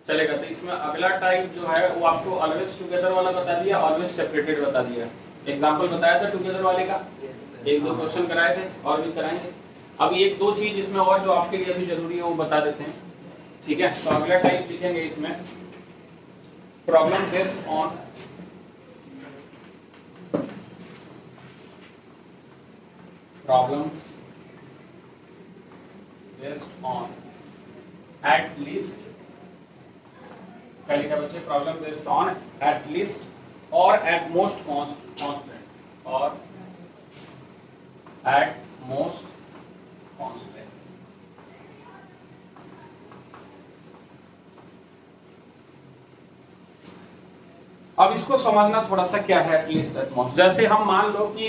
चलेगा। तो इसमें अगला टाइप जो है वो आपको ऑलवेज टुगेदर वाला बता दिया, ऑलवेज सेपरेटेड बता दिया। एग्जांपल बताया था टुगेदर वाले का, एक दो क्वेश्चन कराए थे और भी कराएंगे। अब एक दो चीज इसमें और जो आपके लिए भी जरूरी है वो बता देते हैं, ठीक है। तो अगला टाइप लिखेंगे इसमें problem based on problems based on at least, क्या लिखा बच्चे, problem based on at least और एट मोस्ट कांस्टेंट और एट मोस्ट कांस्टेंट। अब इसको समझना थोड़ा सा क्या है एटलीस्ट एट मोस्ट। जैसे हम मान लो कि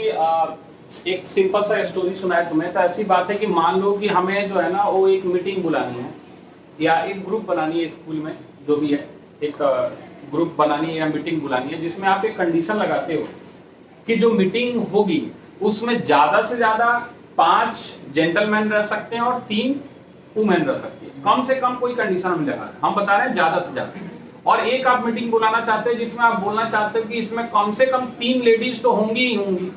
एक सिंपल सा स्टोरी सुनाए तुम्हें, तो ऐसी बात है कि मान लो कि हमें जो है ना वो एक मीटिंग बुलानी है या एक ग्रुप बनानी है स्कूल में, जो भी है एक ग्रुप बनानी है या मीटिंग बुलानी है, जिसमें आप एक कंडीशन लगाते हो कि जो मीटिंग होगी उसमें ज्यादा से ज्यादा 5 जेंटलमैन रह सकते हैं और 3 वुमेन रह सकती है। कम से कम कोई कंडीशन हम लगा रहे हैं, हम बता रहे हैं ज्यादा से ज्यादा। और एक आप मीटिंग बुलाना चाहते हो जिसमें आप बोलना चाहते हो कि इसमें कम से कम 3 लेडीज तो होंगी ही होंगी,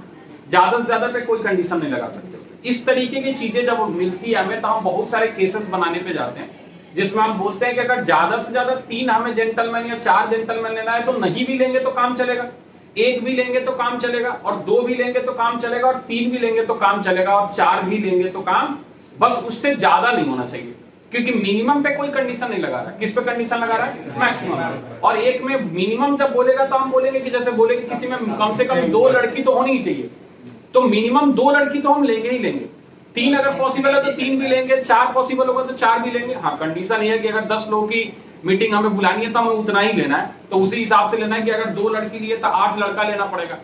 ज्यादा से ज्यादा पे कोई कंडीशन नहीं लगा सकते। इस तरीके की चीजें जब मिलती है हमें, तो हम बहुत सारे केसेस बनाने पे जाते हैं जिसमें हम बोलते हैं कि अगर ज्यादा से ज्यादा 3 हमें जेंटलमैन या 4 जेंटलमैन लेना है तो नहीं भी लेंगे तो काम चलेगा, 1 भी लेंगे तो काम चलेगा, और 2 भी लेंगे तो काम चलेगा, और 3 भी लेंगे तो काम चलेगा, और 4 भी लेंगे तो काम, बस उससे ज्यादा नहीं होना चाहिए। क्योंकि मिनिमम पे कोई कंडीशन नहीं लगा रहा। किस पे कंडीशन लगा रहा है? मैक्सिमम। और एक में मिनिमम जब बोलेगा तो हम बोलेंगे कि जैसे बोलेंगे किसी में कम से कम 2 लड़की तो होनी ही चाहिए, तो मिनिमम 2 लड़की तो हम लेंगे ही लेंगे। 3 अगर पॉसिबल है तो 3 भी लेंगे, 4 पॉसिबल होगा तो 4 भी लेंगे। हाँ, कंडीशन ये है कि अगर 10 लोगों की मीटिंग हमें बुलानी है तो हमें उतना ही लेना है, तो उसी हिसाब से लेना है कि अगर 2 लड़की लिए तो 8 लड़का लेना पड़ेगा,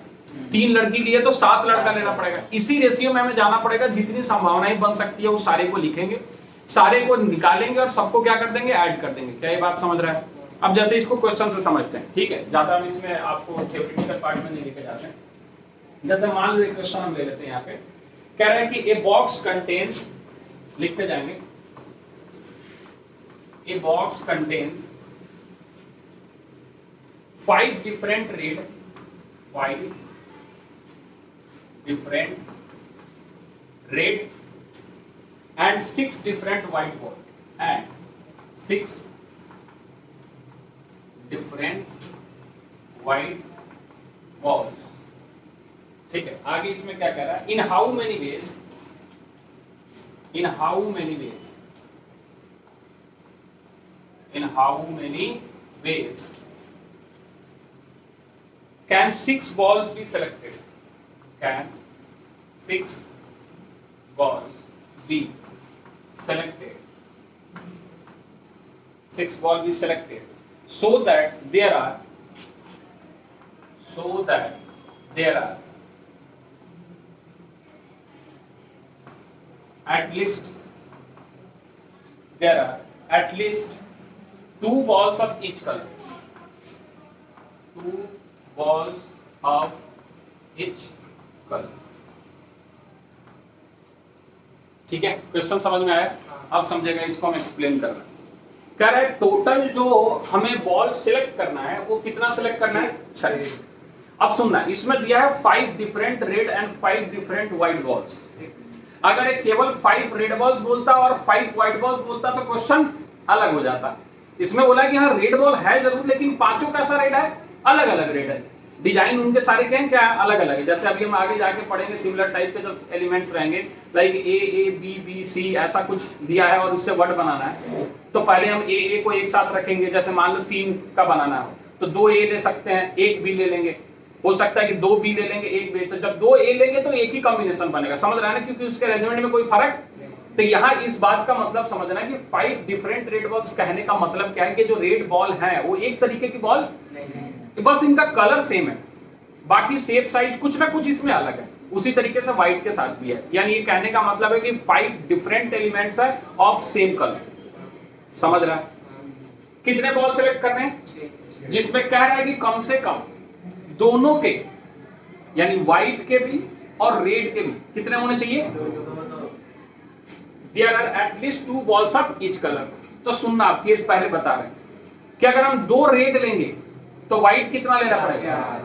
3 लड़की लिए तो 7 लड़का लेना पड़ेगा। इसी रेशियो में हमें जाना पड़ेगा। जितनी संभावनाएं बन सकती है वो सारे को लिखेंगे, सारे को निकालेंगे और सबको क्या कर देंगे, ऐड कर देंगे। क्या ये बात समझ रहा है? अब जैसे इसको क्वेश्चन से समझते हैं, ठीक है, ज्यादा हम इसमें आपको थ्योरेटिकल पार्ट में नहीं लेके जाते हैं। जैसे मान लो एक क्वेश्चन हम ले लेते हैं, यहाँ पे कह रहा है कि ए बॉक्स कंटेन्स, लिखते जाएंगे, a box contains 5 different red, 5 different red and 6 different white ball and 6 different white balls। ठीक है, आगे इसमें क्या कह रहा है, in how many ways, in how many ways, in how many ways can 6 balls be selected, can 6 balls be selected, 6 ball be selected so that there are at least 2 balls of each color, 2 balls of each color। ठीक है, question समझ में आया? अब समझेगा, इसको हम explain कर रहे हैं। कह रहा है टोटल जो हमें बॉल सिलेक्ट करना है वो कितना सिलेक्ट करना है, 6। अब सुनना, इसमें दिया है 5 different red and 5 different white balls. अगर एक केवल 5 रेड बॉल्स बोलता और 5 व्हाइट बॉल्स बोलता तो क्वेश्चन अलग हो जाता। इसमें बोला कि हाँ रेड बॉल है जरूर, लेकिन पांचों कैसा रेड है, अलग अलग रेड है, डिजाइन उनके सारे क्या है, अलग अलग है। जैसे अभी हम आगे जाके पढ़ेंगे सिमिलर टाइप के जो एलिमेंट्स रहेंगे, like A B B C ऐसा कुछ दिया है और उससे वर्ड बनाना है, तो पहले हम ए को एक साथ रखेंगे। जैसे मान लो 3 का बनाना है तो 2 ए ले सकते हैं, 1 बी ले लेंगे, हो सकता है कि 2 बी ले लेंगे, 1 बी। तो जब 2 ए लेंगे तो एक ही कॉम्बिनेशन बनेगा, समझ रहा है ना, क्योंकि उसके अरेंजमेंट में कोई फर्क। तो यहाँ इस बात का मतलब समझना कि 5 डिफरेंट रेड बॉल्स कहने का मतलब क्या है कि जो रेड बॉल है वो एक तरीके की बॉल नहीं, बस इनका कलर सेम है, बाकी शेप साइज कुछ ना कुछ इसमें अलग है। उसी तरीके से व्हाइट के साथ भी है। यानी ये कहने का मतलब है कि 5 डिफरेंट एलिमेंट्स है ऑफ सेम कलर। समझ रहा है? कितने बॉल सेलेक्ट करने हैं, जिसमें कह रहा है कि कम से कम दोनों के, यानी व्हाइट के भी और रेड के भी कितने होने चाहिए, there are at least 2 balls of each colour. तो सुनना, आप केस पहले बता रहे हैं, कि अगर हम 2 रेट लेंगे तो वाइट कितना लेना पड़ेगा।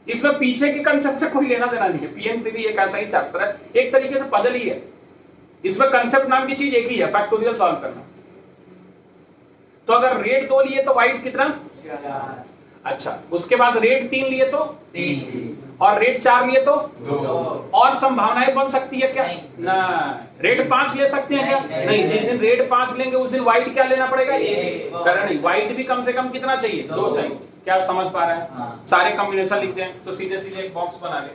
इसमें पीछे के कंसेप्ट से कोई लेना देना नहीं है, पीएमसी भी एक ऐसा ही चैप्टर है, एक तरीके से पजल ही है। इसमें कंसेप्ट नाम की चीज एक ही है, फैक्टोरियल सॉल्व करना। तो अगर रेट 2 लिए तो वाइट कितना 4। अच्छा, उसके बाद रेट 3 लिए तो 3, और रेट 4 लिए तो 2। और संभावनाएं बन सकती है क्या ना, रेट 5 ले सकते हैं क्या नहीं, जिस दिन रेट 5 लेंगे उस दिन वाइट क्या लेना पड़ेगा 1। कारण नहीं, वाइट भी कम से कम कितना चाहिए 2 चाहिए। क्या समझ पा रहा है। सारे कॉम्बिनेशन लिख दें तो सीधे सीधे एक बॉक्स बना ले।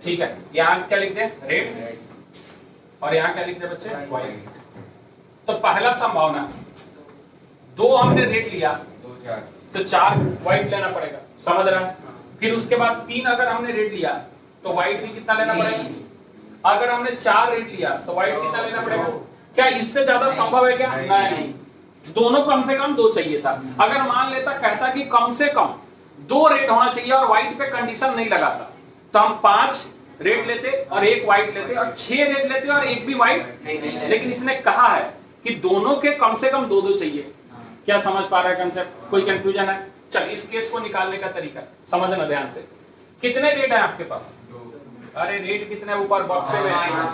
ठीक है, यहाँ क्या लिख दें रेड, और यहाँ क्या लिख दें बच्चे वाइट। तो पहला संभावना 2 हमने रेड लिया तो 4 वाइट लेना पड़ेगा, समझ रहा है। फिर उसके बाद 3 अगर हमने रेड लिया तो वाइट भी कितना लेना पड़ेगा। अगर हमने 4 रेड लिया तो वाइट कितना लेना पड़ेगा। क्या इससे ज्यादा संभव है क्या नहीं, दोनों कम से कम 2 चाहिए था। अगर मान लेता कहता कि कम से कम 2 रेड होना चाहिए और वाइट पे कंडीशन नहीं लगाता, तो हम 5 रेड लेते और 1 वाइट लेते और 6 रेड लेते और 1 भी वाइट नहीं। लेकिन इसने कहा है कि दोनों के कम से कम 2-2 चाहिए। क्या समझ पा रहा है कंसेप्ट, कोई कंफ्यूजन है। चल इस केस को निकालने का तरीका समझना ध्यान से। कितने रेड है आपके पास, अरे रेड कितने ऊपर बॉक्स में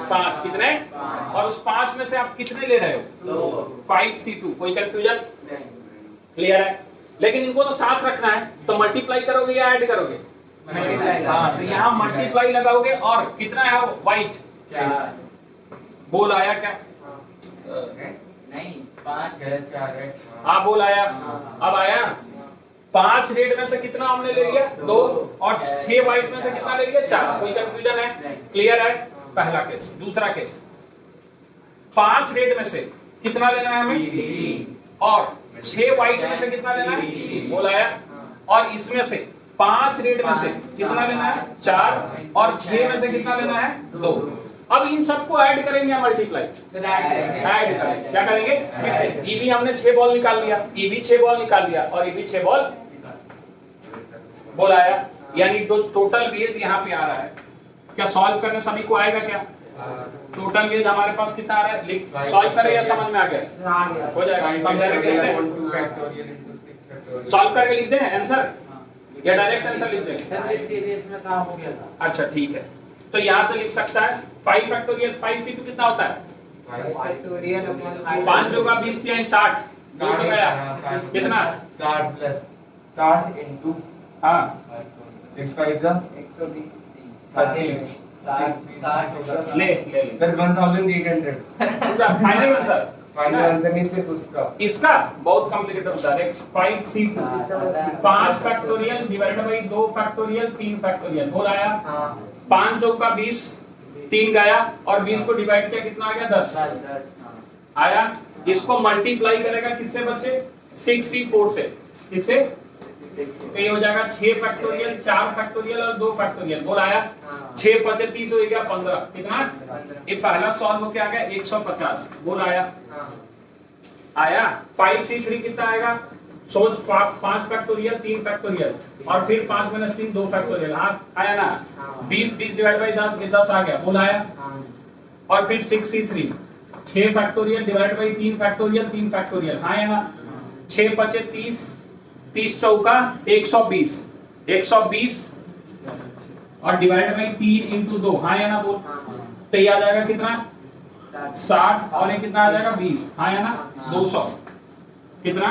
5, कितने, और उस 5 में से आप कितने ले रहे हो 5C2। कोई कंफ्यूजन क्लियर है। लेकिन इनको तो साथ रखना है, तो मल्टीप्लाई करोगे या ऐड करोगे, हाँ, तो यहाँ मल्टीप्लाई लगाओगे और कितना है व्हाइट 6। बोल आया क्या नहीं 5 गलत 4 है। हाँ बोल आया। अब आया 5 रेड में से कितना हमने ले लिया 2 और 6 व्हाइट में से कितना ले लिया 4। कोई कंफ्यूजन है, क्लियर है। पहला केस। दूसरा केस 5 रेड में से कितना लेना है हमें 3 और 6 व्हाइट में से कितना लेना है बोल आया। और इसमें से 5 रेड में से कितना लेना है 4 और 6 में से कितना लेना है 2। अब इन सबको ऐड करेंगे या मल्टीप्लाई, ऐड करेंगे। क्या करेंगे, ये भी हमने 6 बॉल निकाल लिया, ये भी 6 बॉल निकाल लिया और ये भी 6 बॉल आया, यानी टोटल वेज यहाँ पे आ रहा है। क्या सॉल्व करने सभी को आएगा क्या, टोटल वेज हमारे पास कितना आ रहा है। सॉल्व करें या समझ में आ गया, हो जाएगा। सॉल्व करके लिख दें आंसर या डायरेक्ट आंसर लिख दें। इसमें काम हो गया था। अच्छा ठीक है, तो यहाँ से लिख सकता है 5 फैक्टोरियल 5C2 कितना होता है 5 होगा 20 या 60 कितना 60 प्लस 60 इनटू हाँ 6 5 जा 120 ले सर 1800 पूरा फाइनल आंसर। फाइनल आंसर नहीं सिर्फ उसका, इसका बहुत कॉम्प्लिकेटेड होता है। 5C2 5 factorial divided by 2 factorial 3 factorial बोल आया। 5 चौका 20 3 गया और 20 को डिवाइड किया कितना आ गया 10 आया। इसको मल्टीप्लाई करेगा किससे बच्चे 6C4 से, इससे तो ये हो जाएगा 6 फैक्टोरियल 4 फैक्टोरियल और 2 फैक्टोरियल बोल आया। 6 5 30 हो गया 15 कितना, ये पहला सॉल्व होके आ गया 150 बोल आया। आया 5C3 कितना आएगा सोच 5 फैक्टोरियल 3 फैक्टोरियल और फिर 5 - 3 2 फैक्टोरियल। हाँ आया ना 20 डिवाइड बाय 10 10 आ गया बोल आया। और फिर 6C3 6 factorial divide by 3 factorial 3 factorial. हाँ ना 6 5 30 30 चौका 120 120 और डिवाइड बाय 3 इंटू 2। हाँ या ना बोल, तो ये आ जाएगा कितना 60 और ये कितना आ जाएगा 20। हाँ या ना 200 कितना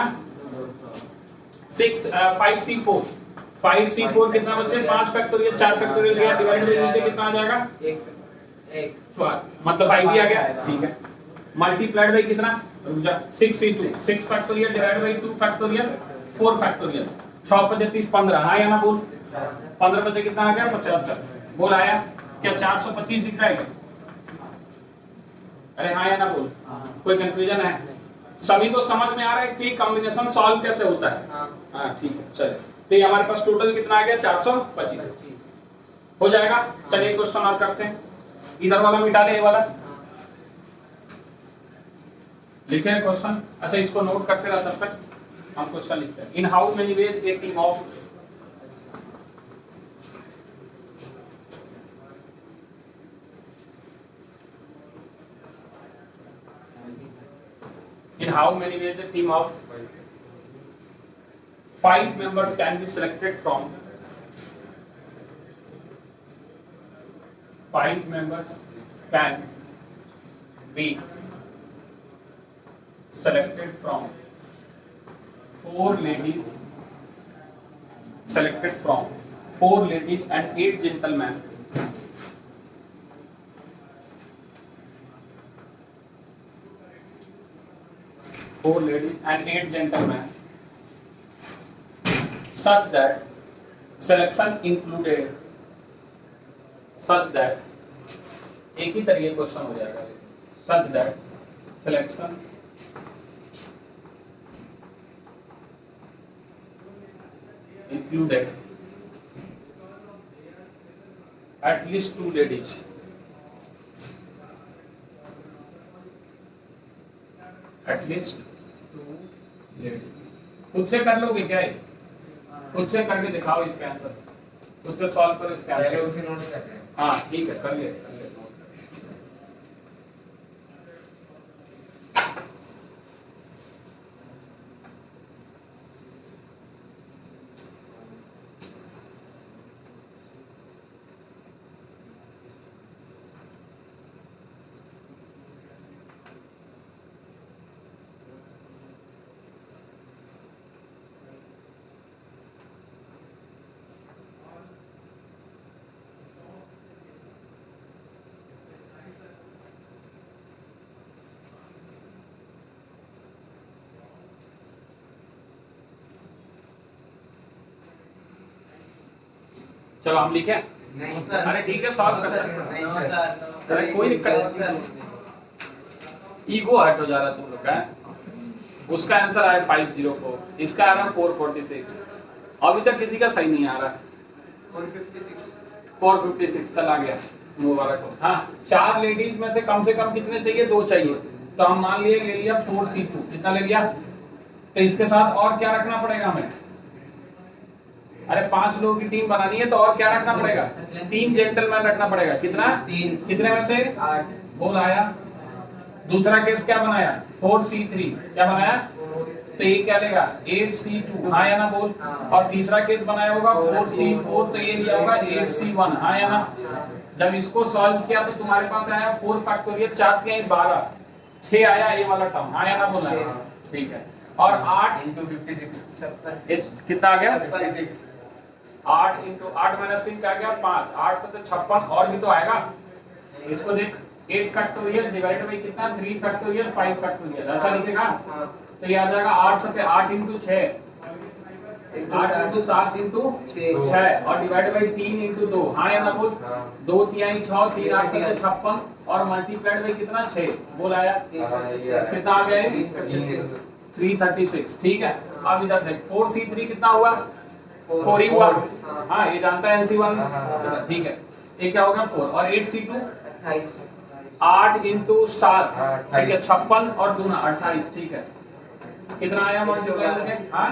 5C4 5C4 कितना बच्चे 5 फैक्टोरियल 4 फैक्टोरियल लिया डिवाइड बाय नीचे कितना आ जाएगा 1 मतलब 5 भी आ गया ठीक है। मल्टीप्लाइड बाय कितना 6C2 6 factorial divide by 2 factorial 4 factorial 6 5 30 15। हाँ या ना बोल 15 बचे कितना आ गया 75 बोल आया। क्या 425 दिख रहा है, अरे हाँ या ना बोल, कोई कंफ्यूजन है, सभी को समझ में आ रहा है कि कॉम्बिनेशन सॉल्व कैसे होता है। हाँ ठीक है चलिए, तो ये हमारे पास टोटल कितना आ गया 425 हो जाएगा। चलिए क्वेश्चन और करते हैं, इधर वाला मिटा ले, ये वाला लिखे हैं क्वेश्चन। अच्छा इसको नोट करते रहा तब तक हम क्वेश्चन लिखते हैं। In how many ways A team of In how many ways a team of 5 members can be selected from 5 members can be selected from 4 ladies selected from 4 ladies and 8 gentlemen. Four ladies and 8 gentlemen, such that selection included, such that एक ही तरीके question हो जाएगा, such that selection included at least 2 ladies, at least 2 ladies. खुद से कर लोगे क्या ये? खुद से करके दिखाओ इसके आंसर, खुद से सॉल्व करो इसके आंसर। पहले उसे नोट करते हैं। हाँ ठीक है, कर लिए। चलो हम लिखे। नहीं सर। अरे ठीक है, सॉल्व करते हैं। नहीं सर। अरे कोई दिक्कत नहीं, ईगो हट हो जा रहा तुम लोग का। उसका आंसर आया 504, इसका आ रहा 446। अभी तक किसी का सही नहीं आ रहा। 456 चला गया, मुबारक हो। हाँ, 4 लेडीज में से कम कितने चाहिए? 2 चाहिए, तो हम मान लिए ले लिया 4C2। कितना ले लिया? तो इसके साथ और क्या रखना पड़ेगा हमें? अरे 5 लोगों की टीम बनानी है तो और क्या रखना पड़ेगा? 3 जेंटलमैन रखना पड़ेगा। कितना? 3। कितने में से? 8। बोल आया। दूसरा केस क्या बनाया? 4C3। क्या बनाया? तो ये क्या लेगा? 8C2। हाँ या ना बोल। और तीसरा केस बनाया होगा 4C4, तो ये लिया होगा 8C1। हाँ या ना? जब इसको सॉल्व किया तो तुम्हारे पास आया 4 फैक्टोरियल, 4 के 12, 6 आया ये वाला टर्म। हाँ या ना बोला? ठीक है। और 8 into 56 कितना आ गया? 56। 8 into 8 माइनस 3 क्या आ गया? 5। 8 से तो 56 और भी तो आएगा। इसको देख, 8 फैक्टोरियल डिवाइड बाई कितना? 3 फैक्टोरियल 5 फैक्टोरियल, ऐसा लिखेगा। तो ये आ जाएगा 8 से 8 into 6, 8 into 7 into 6 और डिवाइड बाई 3 into 2। हाँ या ना बोल? 2 तिहाई 6, 3 8 से 56 और मल्टीप्लाइड बाई कितना? 6। बोल आया? कितना आ गया? 336। ठीक है। अब इधर देख, 4C3 कितना हुआ? 4 ही हुआ। हाँ, ये जानता है NC1। ठीक है, ये क्या होगा? 4। और 8C2 8 into 7, ठीक है, 56 और दूना 28। ठीक है, कितना आया मल्टीप्लाई करके? हाँ,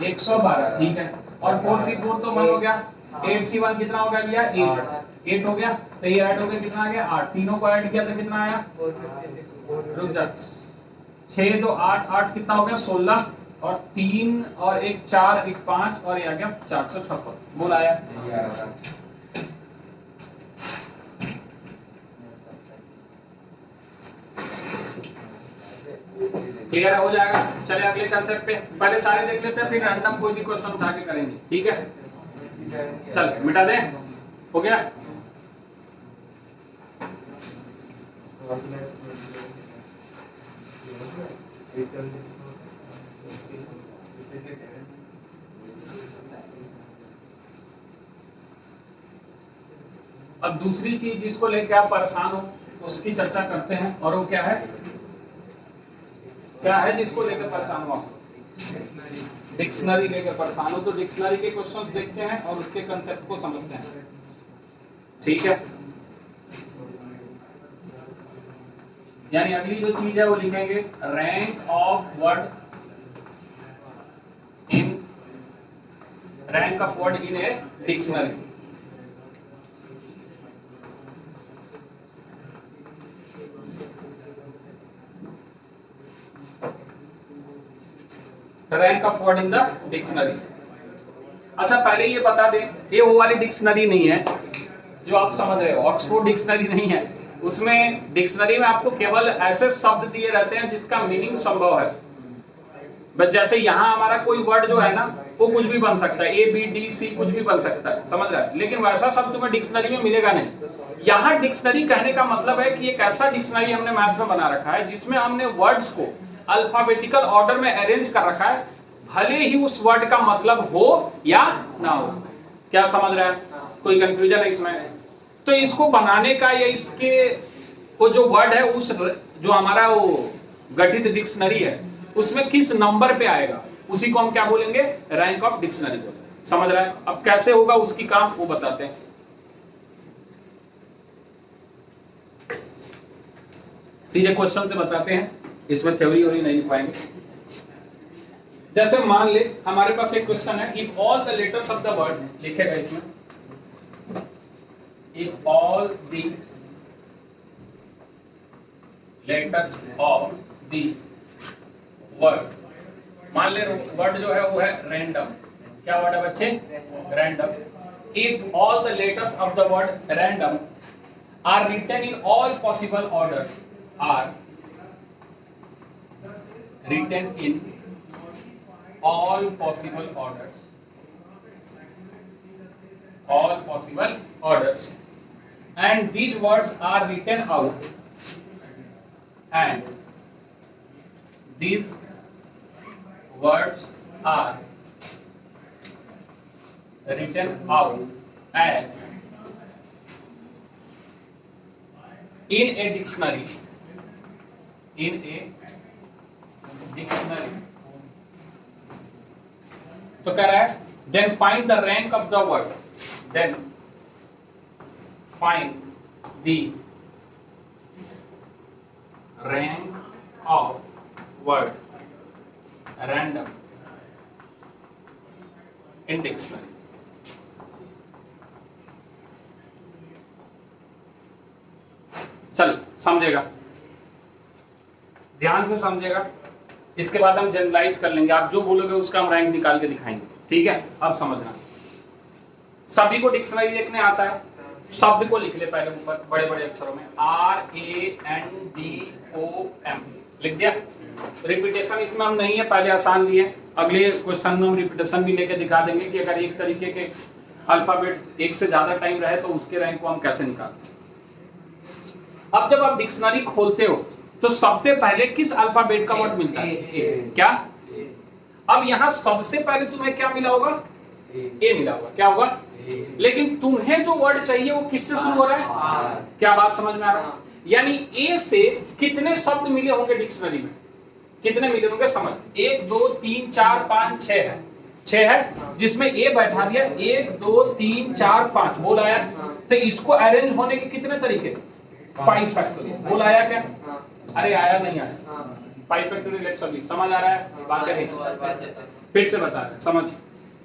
112। ठीक है। और 4C4 तो 1 हो गया। 8C1 कितना हो गया भैया? 8 हो गया। तो ये ऐड हो गया, कितना आ गया? 8। तीनों को ऐड किया तो कितना आया? रुक जा, 6 2 8 8 कितना हो गया? 16 और 3 और 1 4 1 5 और ये आ गया 456। बोल आया? क्लियर हो जाएगा। चलिए अगले कंसेप्ट पे, पहले सारे देख लेते हैं, फिर रैंडम कोई भी क्वेश्चन उठा के करेंगे। ठीक है, चल मिटा दे। हो गया? अब दूसरी चीज जिसको लेके आप परेशान हो उसकी चर्चा करते हैं, और वो क्या है? क्या है जिसको लेकर परेशान हो? डिक्शनरी लेकर परेशान हो, तो डिक्शनरी के क्वेश्चंस देखते हैं और उसके कंसेप्ट को समझते हैं। ठीक है, यानी अगली जो चीज है वो लिखेंगे rank of word in a dictionary. Rank of word in the dictionary. अच्छा पहले ये बता दें, ये वो वाली डिक्शनरी नहीं है जो आप समझ रहे हो, ऑक्सफोर्ड डिक्शनरी नहीं है। उसमें डिक्शनरी में आपको केवल ऐसे शब्द दिए रहते हैं जिसका मीनिंग संभव है। बस जैसे यहाँ हमारा कोई वर्ड जो है ना वो कुछ भी बन सकता है, ए बी डी सी कुछ भी बन सकता है, समझ रहा है, लेकिन वैसा शब्द तुम्हें डिक्शनरी में मिलेगा नहीं। यहाँ डिक्शनरी कहने का मतलब है कि एक ऐसा डिक्शनरी हमने मैथ्स में बना रखा है जिसमें हमने वर्ड्स को अल्फाबेटिकल ऑर्डर में अरेंज कर रखा है, भले ही उस वर्ड का मतलब हो या ना हो। क्या समझ रहा है? कोई कंफ्यूजन है इसमें? तो इसको बनाने का या इसके वो जो वर्ड है उस जो हमारा वो गठित डिक्शनरी है उसमें किस नंबर पे आएगा उसी को हम क्या बोलेंगे? रैंक ऑफ डिक्शनरी बोलेंगे। समझ रहा है? अब कैसे होगा उसकी काम वो बताते हैं। सीधे क्वेश्चन से बताते हैं, इसमें थ्योरी और नहीं लिख पाएंगे। जैसे मान ले हमारे पास एक क्वेश्चन है, if all the letters of the word, लिखेगा इसमें if all the letters of the word, मान ले वर्ड जो है वो है रैंडम। क्या वर्ड है बच्चे? Random. If all the letters of the word random are written in all possible order, are written in all possible orders, and these words are written out, and these words are written out as in a dictionary, तो कह रहा है then find the rank of the word, then find the rank of word random in dictionary. चल समझेगा, ध्यान से समझेगा, इसके बाद हम जनरलाइज कर लेंगे। आप जो बोलोगे उसका हम रैंक निकाल के दिखाएंगे, ठीक है? अब समझना, सभी को डिक्शनरी देखने आता है, शब्द को लिख ले पहले ऊपर बड़े बड़े अक्षरों में, RANDOM लिख दिया। रिपीटेशन इसमें हम नहीं है, पहले आसान लिए, अगले क्वेश्चन में हम रिपीटेशन भी लेके दिखा देंगे कि अगर एक तरीके के अल्फाबेट एक से ज्यादा टाइम रहे तो उसके रैंक को हम कैसे निकालते हैं। अब जब आप डिक्शनरी खोलते हो तो सबसे पहले किस अल्फाबेट का वर्ड मिलता है? क्या? अब यहां सबसे पहले तुम्हें क्या मिला होगा? ए मिला होगा। क्या होगा? लेकिन तुम्हें जो वर्ड चाहिए वो किससे शुरू हो रहा है? क्या बात समझ में आ रहा है? यानी ए से कितने शब्द मिले होंगे डिक्शनरी में? कितने मिले होंगे? समझ, 1 2 3 4 5 6 है, 6 है, जिसमें ए बैठा दिया 1 2 3 4 5 बोल आया। तो इसको अरेंज होने के कितने तरीके? 5 फैक्टोरियल। बोल आया क्या? अरे आया नहीं आया? 5 फैक्टोरियल 120। समझ आ रहा है बात? फिर से बता रहे, समझ।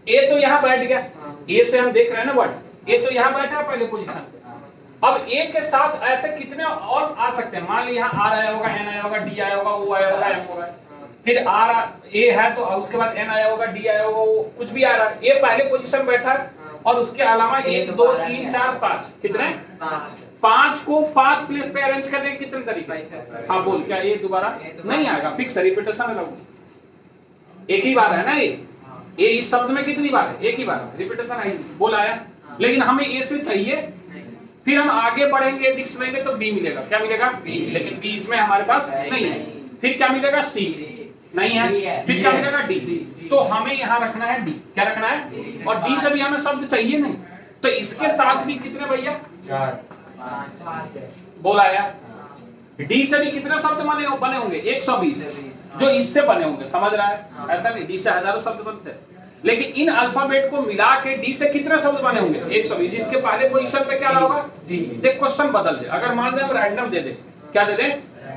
ए तो यहाँ बैठ गया, ए से हम देख रहे हैं ना वर्ड, ए तो यहाँ बैठा है पहले पोजीशन पे। अब ए के साथ ऐसे कितने और आ सकते हैं? मान ली यहाँ आर आया होगा, एन आया होगा, डी आया होगा, ओ आया होगा, एम होगा, फिर आर ए है तो उसके बाद एन आया होगा, डी आया होगा, कुछ भी आ रहा है। ए पहले पोजीशन बैठा है और उसके अलावा 1 2 3 4 5 कितने? 5 को 5 प्लेस पे अरेंज करने के कितने तरीके? हाँ बोल, क्या ये दोबारा नहीं आएगा? फिक्स रिपीटेशन है, एक ही बार है ना ये इस शब्द में कितनी बार है? एक ही बार, रिपीटेशन है। बोल आया, लेकिन हमें ए से चाहिए, फिर हम आगे बढ़ेंगे डिक्शनरी में तो बी मिलेगा। क्या मिलेगा? बी। लेकिन बी इसमें हमारे पास नहीं है। फिर क्या मिलेगा? सी नहीं है। फिर क्या मिलेगा? डी। तो हमें यहाँ रखना है डी। क्या रखना है? और डी से भी हमें शब्द चाहिए नहीं, तो इसके साथ भी कितने भैया? 4। बोल आया। डी से भी कितने शब्द बने होंगे? 120 जो इससे बने होंगे। समझ रहा है? ऐसा नहीं, डी से हजारों शब्द बनते हैं, लेकिन इन अल्फाबेट को मिला के डी से कितने शब्द बने होंगे? 120। जिसके पहले पोजीशन पे क्या होगा? डी। देख क्वेश्चन बदल दे, अगर मान दे हम रैंडम दे दे, क्या दे दे?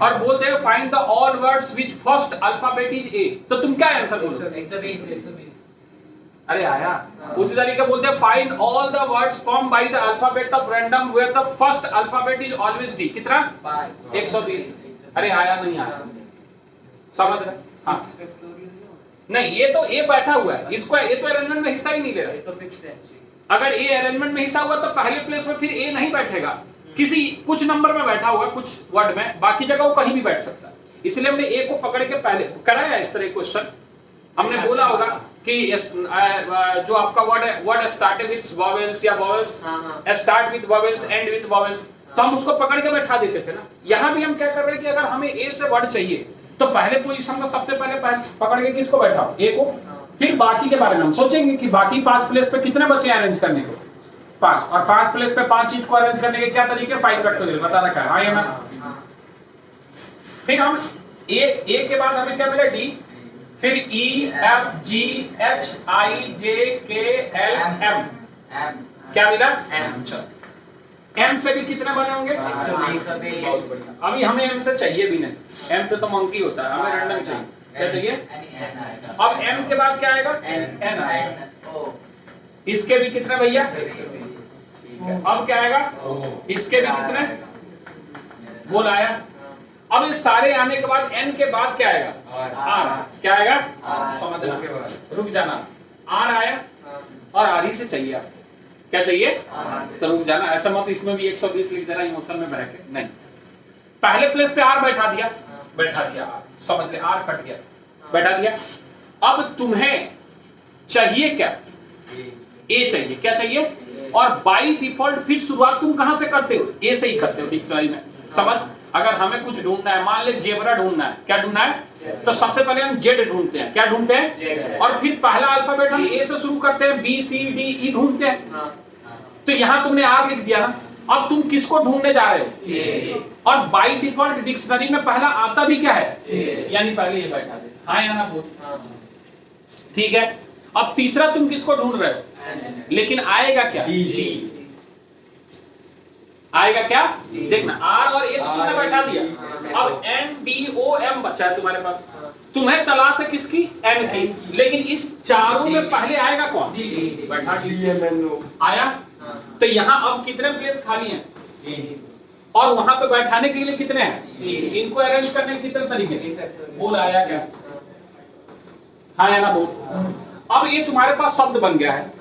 और बोल they find the all words which first alphabet is a, तो तुम क्या आंसर बोलोगे? 120। अरे आया। उसी तरीके बोलते हैं find all the words form by the alphabet of random where the first alphabet is always D. कितना? 120। अरे आया नहीं आया? समझ रहे? हाँ नहीं, ये तो ए बैठा हुआ है, इसको ये तो अरेंजमेंट में हिस्सा ही नहीं ले रहा। ये तो फिक्स्ड है। अगर ए अरेंजमेंट में हिस्सा हुआ तो पहले प्लेस में फिर ए नहीं बैठेगा, किसी कुछ नंबर में बैठा हुआ, कुछ वर्ड में, बाकी जगह वो कहीं भी बैठ सकता है। इसलिए हमने ए को पकड़ के पहले कराया इस तरह क्वेश्चन। हमने बोला होगा कि जो आपका वर्ड है, वर्ड स्टार्ट विद वॉवेल्स या vowels start with vowels and with vowels, तो हम उसको पकड़ के बैठा देते थे ना। यहाँ भी हम क्या कर रहे हैं कि अगर हमें ए से वर्ड चाहिए तो पहले पोजीशन में सबसे पहले पकड़ के किसको बैठाओ, ए को, फिर बाकी के बारे में हम सोचेंगे कि बाकी 5 प्लेस पे कितने बचे अरेंज करने को, 5, और 5 प्लेस पे 5 चीज को अरेंज करने के क्या तरीके, 5 फैक्टोरियल बता रखा है, हाँ या ना। फिर हम ए के बाद हमें क्या मिला, डी, फिर E F G H I जे के एल एम, क्या मिला, एम से भी कितने बने होंगे, अभी हमें एम से चाहिए भी नहीं, एम से तो मंकी होता है, हमें रैंडम चाहिए, क्या चाहिए। अब एम के बाद क्या आएगा, एन आएगा, इसके भी कितने भैया, अब क्या आएगा, इसके भी कितने, बोल आया। अब ये सारे आने के बाद एन के बाद क्या आएगा, आर, क्या आएगा, समझना, रुक जाना, आर आया और आर ही से चाहिए आप, क्या चाहिए, तो रुक जाना, ऐसा मत इसमें भी 120 लिख देना इमोशन में बह के, नहीं, पहले प्लेस पे आर बैठा दिया, आर, समझ ले, आर कट गया, बैठा दिया। अब तुम्हें चाहिए क्या, ए चाहिए, क्या चाहिए, और बाय डिफॉल्ट फिर शुरुआत तुम कहां से करते हो, ए से ही करते हो डिक्शनरी में, समझ। अगर हमें कुछ ढूंढना है, मान ले जेब्रा ढूंढना है, क्या ढूंढना है, तो सबसे पहले हम जेड ढूंढते हैं, क्या ढूंढते हैं, और फिर पहला अल्फाबेट हम ए से शुरू करते हैं, बी सी डी ई ढूंढते हैं। तो यहां तुमने आर लिख दिया ना, अब तुम किसको ढूंढने जा रहे हो, और बाय डिफॉल्ट डिक्शनरी में पहला आता भी क्या है, यानी पहले ये बैठा दे, हाँ या ना बोल, ठीक है। अब तीसरा तुम किसको ढूंढ रहे हो, लेकिन आएगा क्या, आएगा क्या, देखना, आर और ए तो तुमने बैठा दिया, अब एन डी ओ एम बचा है तुम्हारे पास, तुम्हें तलाश है किसकी, एन की, लेकिन इस चारों में पहले आएगा कौन, बैठा आया। तो यहाँ अब कितने प्लेस खाली हैं, और वहां पे बैठाने के लिए कितने हैं, इनको अरेंज करने के कितने तरीके, बोल आया क्या, हाँ या ना बोल। अब ये तुम्हारे पास शब्द बन गया है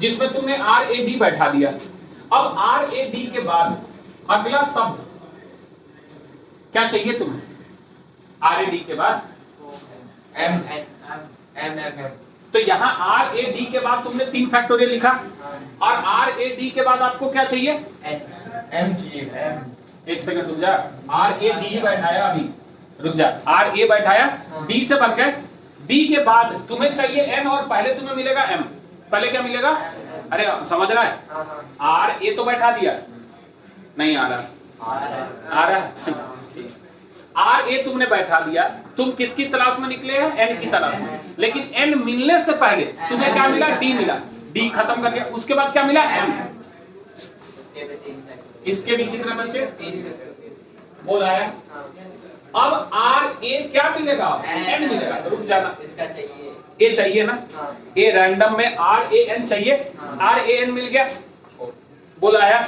जिसमें तुमने आर ए डी बैठा दिया। अब आर ए डी के बाद अगला शब्द क्या चाहिए तुम्हें, आर ए डी के बाद एम एन एम, तो यहाँ आर ए डी के बाद तुमने 3 फैक्टोरियल लिखा, और आर ए डी के बाद आपको क्या चाहिए, एम चाहिए, एक सेकंड रुक जा, आर ए डी बैठाया अभी, रुक जा, आर ए बैठाया, डी से बन गए, डी के बाद तुम्हें चाहिए एन, और पहले तुम्हें मिलेगा एम, पहले क्या मिलेगा, अरे समझ रहा है, आर ए तो बैठा दिया, नहीं आ रहा, आर ए तुमने बैठा दिया, तुम किसकी तलाश में निकले हैं, एन की तलाश में, लेकिन एन मिलने से पहले तुम्हें क्या मिला, डी मिला, डी खत्म कर दिया, उसके बाद क्या मिला, एम, इसके भी कितने बचे, बोल आया। अब आर ए क्या मिलेगा, एन मिलेगा, रुक जाना, इसका चाहिए, ए चाहिए ना, ए रैंडम में आर ए एन चाहिए, आर ए एन मिल गया, बोला आया।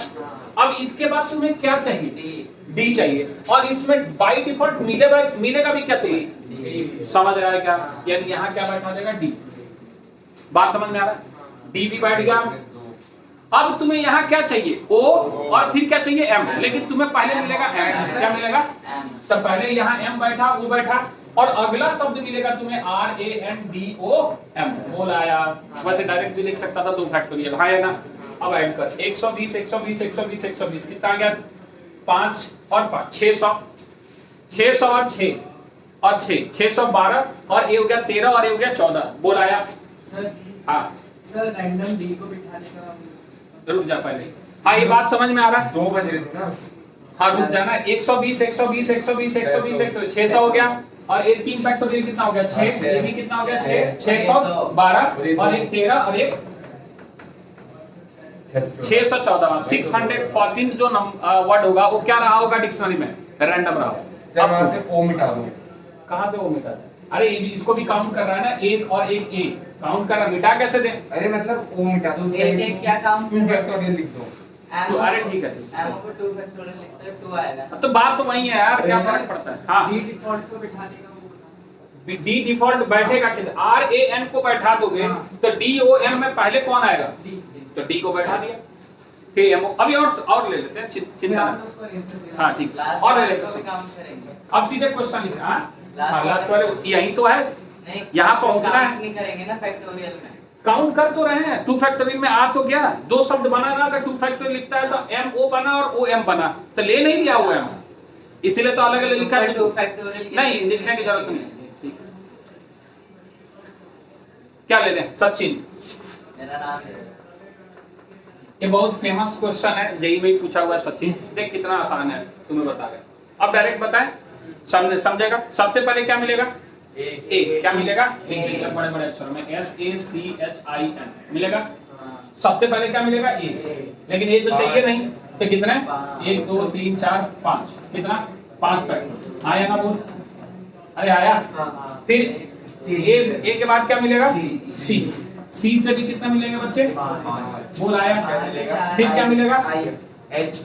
अब इसके बाद तुम्हें क्या चाहिए, डी चाहिए, और इसमें बाय डिफॉल्ट मिलेगा भी क्या तुम्हें, समझ रहा है क्या, यानी यहाँ क्या बैठा देगा, डी, बात समझ में आ रहा है, डी भी बैठ गया। अब तुम्हें यहाँ क्या चाहिए, ओ, और फिर क्या चाहिए, एम, लेकिन तुम्हें पहले मिलेगा एम, क्या मिलेगा, तो पहले यहाँ एम बैठा, वो बैठा, और अगला शब्द मिलेगा तुम्हें R A N D O M, बोल आया। वैसे डायरेक्ट भी लिख सकता था 2 फैक्टोरियल, हाँ है ना। अब ऐड कर 120 120 120 120 कितना आ गया, 5 और 5 600, 600 और 6 और 6 612, और ये हो गया 13 और ये हो गया 14, बोल आया सर। हाँ सर रैंडम डी को बिठाने का, रुक जा पहले, हाँ ये बात समझ में आ रहा है, 2 बज रहे थे ना, हाँ रुक जाना, 120 120 120 120 600 हो गया, और एक 3 फैक्टोरियल कितना हो गया, 6, ये भी कितना हो गया, 6 612, और एक 13 और एक 614, 614 जो वर्ड होगा वो क्या रहा होगा डिक्शनरी में, रैंडम रहा होगा। सर वहां से ओ मिटा दो, कहां से वो मिटा दे, अरे इसको भी काउंट कर रहा है ना, एक और एक ए काउंट कर रहा, मिटा कैसे दे, अरे मतलब ओ मिटा दो, एक क्या काउंट, 2 फैक्टोरियल लिख दो, तो अरे ठीक है, एम को 2 फैक्टोरियल लिखते हैं, 2 आएगा, तो बात तो वही है यार, क्या फर्क पड़ता है। हाँ डी डिफॉल्ट को बिठाने का, डी डिफॉल्ट बैठेगा किधर? आर ए एन को बैठा दोगे तो डी ओ एम में पहले कौन आएगा? तो डी को बैठा दिया, फिर एम। अभी और ले लेते हैं, चिंता नहीं। हाँ ठीक, और ले लेते हैं। काम करेंगे अब सीधे क्वेश्चन लिखना। हाँ लास्ट वाले यही तो है, नहीं यहाँ पहुंचना है। नहीं करेंगे ना फैक्टोरियल में। काउंट कर तो रहे हैं, 2 फैक्टोरियल में आ तो गया, 2 शब्द बना ना, अगर 2 फैक्टोरियल लिखता है तो एम ओ बना और ओ एम बना, तो ले नहीं लिया वो एम, इसीलिए तो अलग अलग लिखा है। 2 फैक्टोरियल नहीं लिखने की जरूरत नहीं। क्या ले लें? सचिन। मेरा नाम है। ये बहुत फेमस क्वेश्चन है, जेई में पूछा हुआ है। सचिन देख कितना आसान है, तुम्हें बता रहे। अब डायरेक्ट बताएं, समझेगा। सबसे पहले क्या मिलेगा? ए। क्या मिलेगा? बड़े बड़े अक्षरों में SACHIN मिलेगा। सबसे पहले क्या मिलेगा? ए। लेकिन ये तो चाहिए नहीं, तो कितने? 1 2 3 4 5, कितना? 5 फैक्टर आया ना बोल? अरे आया। फिर ए के बाद क्या मिलेगा? सी। सी से भी कितना मिलेंगे बच्चे? बोल आया। फिर क्या मिलेगा? H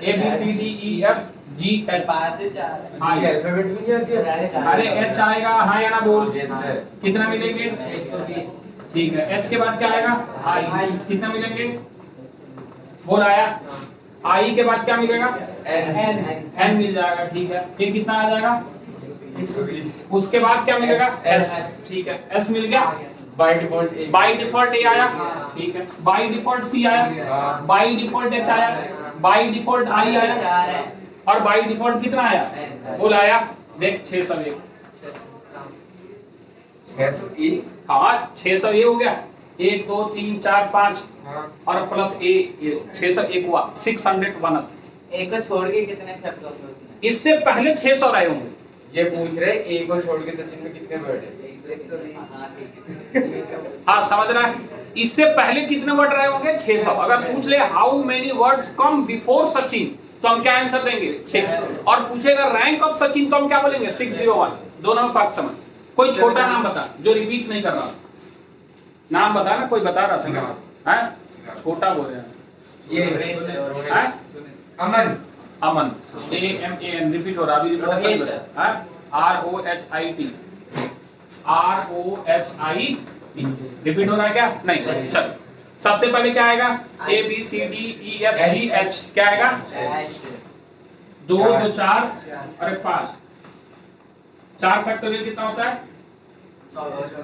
ABCDEFGH अल्फाबेट भी नहीं आती है। अरे H आएगा, हाँ या ना बोल? Yes, sir. कितना मिलेंगे? 120। ठीक है। H के बाद क्या आएगा? I। कितना मिलेंगे? बोल आया। I के बाद क्या मिलेगा? N मिल जाएगा। ठीक है। फिर कितना आ जाएगा? 120। उसके बाद क्या मिलेगा? S। ठीक है, S मिल गया। By default A। By default A आया। ठीक है। बाई डिफॉल्ट सी आया। बाई डिफॉल्ट एच आया। बाई डिफॉल्ट आई आया। और बाई डिफॉल्ट कितना आया? बोल आया। देख 601। 601। हाँ 601 हो गया। 1 2 3 4 5 और प्लस ए 601 हुआ। 601। एक को छोड़ के कितने शब्द होंगे उसमें? इससे पहले 600 रहे होंगे। ये पूछ रहे ए को छोड़ के सचिन में कितने वर्ड है? हाँ समझ रहा है। इससे पहले कितने वर्ड रहे होंगे? 600। अगर पूछ ले how many words come before Sachin, तो हम क्या आंसर देंगे? 6। और पूछेगा रैंक ऑफ सचिन, तो हम क्या बोलेंगे? 601। दोनों में फर्क समझ। कोई छोटा नाम बता जो रिपीट नहीं कर रहा। नाम बता ना, कोई बता रहा था क्या? है छोटा बोल रहे हैं। ये अमन। अमन। AMAN रिपीट हो रहा। अभी रिपीट ROHIT रिपीट हो रहा है क्या? नहीं। चल सबसे पहले क्या आएगा? ABCDEFGH क्या आएगा? 2 2 4 अरे 5। 4 फैक्टोरियल कितना होता है?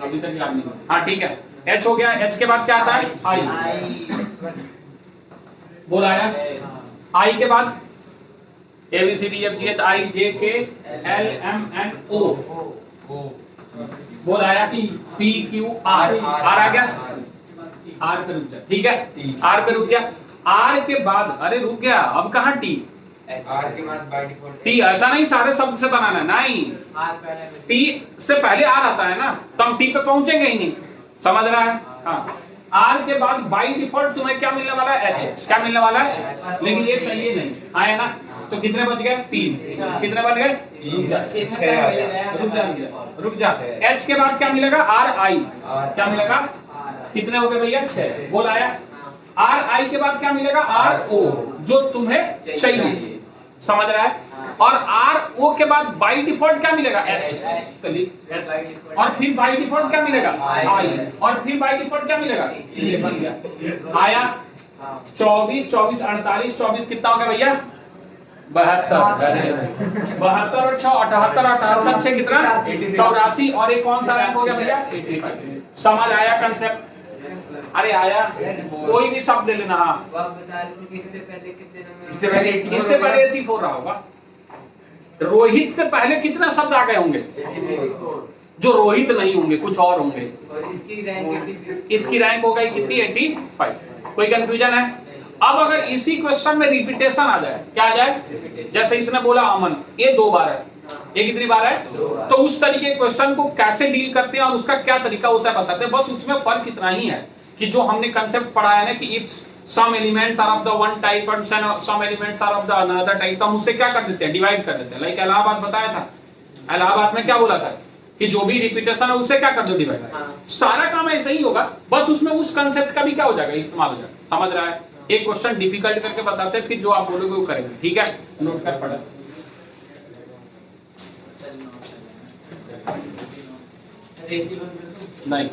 अभी तक याद नहीं। हाँ ठीक है। H हो गया। H के बाद क्या आता है? I। बोल आया। I के बाद ABCDEFGH IJKLMNO बोल आया। PQR आ गया। R पे रुक जा। ठीक है, R पे रुक गया। R के बाद अरे रुक गया, अब कहाँ T? R के बाद बाय डिफॉल्ट T ऐसा नहीं सारे शब्द से बनाना है, नहीं। T से पहले R आता है ना, तो हम T पे पहुंचेंगे ही नहीं। समझ रहा है? हाँ। R के बाद बाई डिफॉल्ट तुम्हें क्या मिलने वाला है? H। क्या मिलने वाला है? लेकिन ये चाहिए नहीं, आया ना? तो कितने बच गए? 3। कितने बन गए? रुक जा। H के बाद क्या मिलेगा? RI। क्या मिलेगा? कितने हो गए भैया? 6। बोल आया। RI के बाद क्या मिलेगा? RO जो तुम्हें चाहिए। समझ रहा है? और RO के बाद बाई डिफॉल्ट क्या मिलेगा? H। और फिर बाई डिफॉल्ट क्या मिलेगा? I। और फिर बाई डिफॉल्ट क्या मिलेगा? ये बन गया। आया 24 24 48 24 कितना हो गया भैया? 72। 72 और 6 78 78 से कितना? 84। और एक कौन सा रैंक हो गया भैया? 85। समझ आया कंसेप्ट? अरे आया। कोई भी शब्द ले लेना। हाँ इससे पहले कितने नंबर? इससे पहले 84 रहा होगा। रोहित से पहले कितना शब्द आ गए होंगे? जो रोहित नहीं होंगे, कुछ और होंगे। और इसकी रैंक हो गई कितनी? 85। कोई कंफ्यूजन है? अब अगर इसी क्वेश्चन में रिपीटेशन आ जाए, क्या आ जाए? जैसे इसने बोला अमन, ये 2 बार है, ये कितनी बार है? तो उस तरीके के क्वेश्चन को कैसे डील करते हैं और उसका क्या तरीका होता है बताते हैं। बस उसमें फर्क इतना ही है कि जो हमने कंसेप्ट पढ़ा है ना कि if some elements are of the one type and some elements are of the another type, तो हम उससे क्या कर देते हैं? डिवाइड कर देते हैं। लाइक इलाहाबाद बताया था। इलाहाबाद में क्या बोला था कि जो भी रिपीटेशन है उससे क्या कर दो? डिवाइड। सारा काम ऐसा ही होगा, बस उसमें उस कंसेप्ट का भी क्या हो जाएगा? इस्तेमाल हो जाएगा। समझ रहा है? एक क्वेश्चन डिफिकल्ट करके बताते हैं, फिर जो आप बोलोगे वो करेंगे। ठीक है, नोट कर पड़ा। एसी बंद कर दो। नहीं।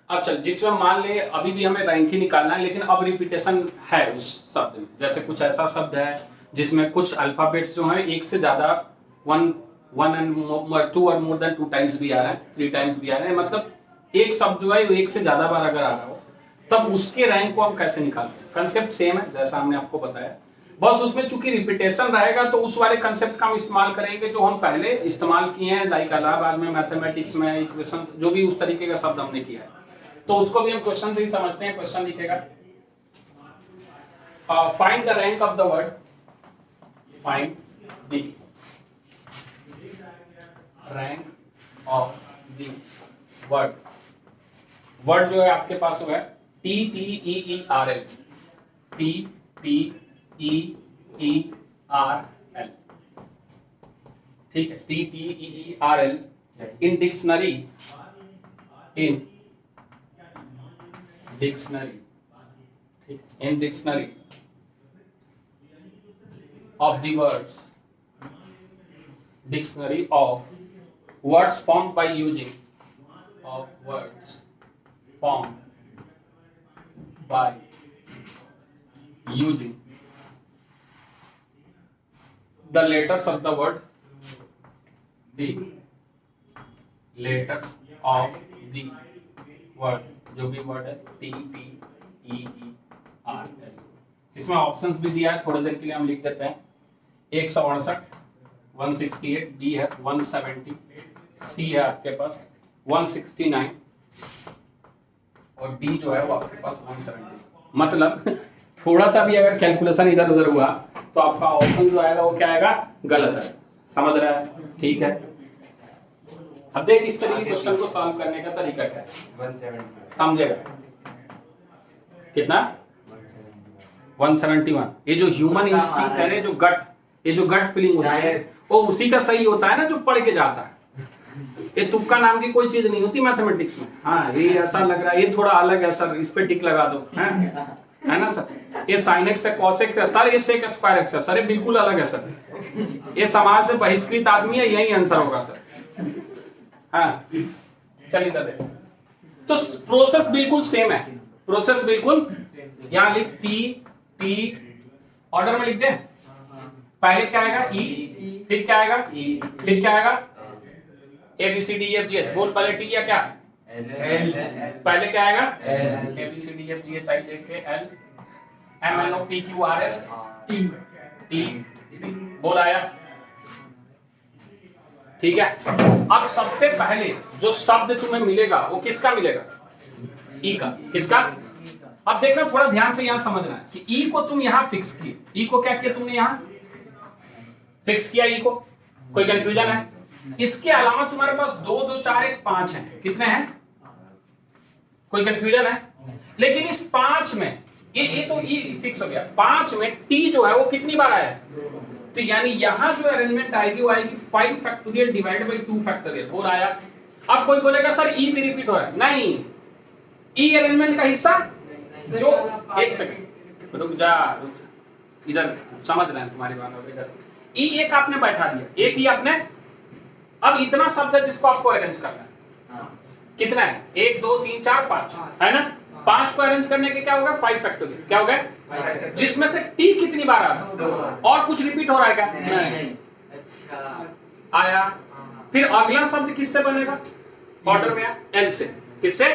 अब चल, जिसमें मान ले अभी भी हमें रैंक ही निकालना है, लेकिन अब रिपीटेशन है उस शब्द में। जैसे कुछ ऐसा शब्द है जिसमें कुछ अल्फाबेट्स जो हैं एक से ज्यादा वन एंड टू और मोर देन 2 टाइम्स भी आ रहा है, 3 टाइम्स भी आ रहे हैं, मतलब एक शब्द जो है वो एक से ज्यादा बार अगर आ रहा हो, तब उसके रैंक को हम कैसे निकालते हैं। कंसेप्ट सेम है जैसा हमने आपको बताया, बस उसमें चूंकि रिपीटेशन रहेगा तो उस वाले कंसेप्ट का हम इस्तेमाल करेंगे जो हम पहले इस्तेमाल किए हैं, लाइक इलाहाबाद में, मैथमेटिक्स में, इक्वेशन, जो भी उस तरीके का शब्द हमने किया है, तो उसको भी हम क्वेश्चन से ही समझते हैं। क्वेश्चन लिखेगा, find the rank of the word, find the rank of the word. Word जो है आपके पास वो है TTEERL, TTEERL, ठीक है, TTEERL in dictionary, in dictionary, ठीक, in dictionary of the words, dictionary of words formed by using, of words formed by using the letters of the word, the letters of the word, जो भी word है TTEERL। इसमें options भी दिया है, थोड़ी देर के लिए हम लिख देते हैं। 168, 168, बी है 170, सी है आपके पास 169 और डी जो है वो आपके पास 170। मतलब थोड़ा सा भी अगर कैलकुलेशन इधर उधर हुआ तो आपका ऑप्शन जो आएगा वो क्या आएगा, गलत है। समझ रहा है? ठीक है। अब देख इस तरीके के क्वेश्चन को सॉल्व करने का तरीका क्या है, 170 समझेगा कितना, 171। ये जो ह्यूमन इंस्टिंक्ट है ना, जो गट, ये जो गट फीलिंग होता है वो उसी का सही होता है ना जो पढ़ के जाता है। ये तुक्का नाम की कोई चीज नहीं होती मैथमेटिक्स में। हाँ, ये ऐसा लग रहा है, ये थोड़ा अलग है सर, इस पे टिक लगा दो, है ना सर। ये sin x है, cos x है सर, ये sec स्क्वायर x है सर, ये बिल्कुल अलग है सर। ये समाज से बहिष्कृत आदमी है, यही आंसर होगा सर। हाँ, चलिए कर दे। तो प्रोसेस बिल्कुल सेम है, प्रोसेस बिल्कुल, यहाँ लिख P ऑर्डर में लिख दे। पहले क्या आएगा E, फिर क्या आएगा E, फिर क्या आएगा A B C D E F G H। बोल पहले T या क्या L, पहले क्या आएगा L, A B C D E F G H I J K L M N O P Q R S T बोल आया। ठीक है। अब सबसे पहले जो शब्द तुम्हें मिलेगा वो किसका मिलेगा, ई का। किसका? अब देखना, थोड़ा ध्यान से यहां समझना है कि ई को तुम यहां फिक्स किए। ई को क्या किया तुमने, यहां फिक्स किया ई को। कोई कंफ्यूजन है? इसके अलावा तुम्हारे पास 2 2 4 1 5 है। कितने हैं? कोई कंफ्यूजन है? लेकिन इस 5 में ये तो ई फिक्स हो गया। 5 में टी जो है वो कितनी बार आया है, तो यानी यहां जो अरेंजमेंट आएगी वो आएगी 5 फैक्टोरियल डिवाइडेड बाय 2 फैक्टोरियल। बोल आया। अब कोई बोलेगा सर ई भी रिपीट हो रहा है। नहीं, ई अरेंजमेंट का हिस्सा जो, एक सेकंड रुक जा, इधर समझ रहे हैं तुम्हारी बात। ई एक आपने बैठा दिया, एक ही आपने। अब इतना शब्द है जिसको आपको अरेंज करना है। कितना है? 1 2 3 4 5 है ना। 5 को अरेंज करने के क्या होगा, 5 फैक्टोरियल। क्या होगा? जिसमें से टी कितनी बार आता, और कुछ रिपीट हो रहा है क्या? नहीं। आया। फिर अगला शब्द किससे बनेगा, ऑर्डर में एल से। किससे?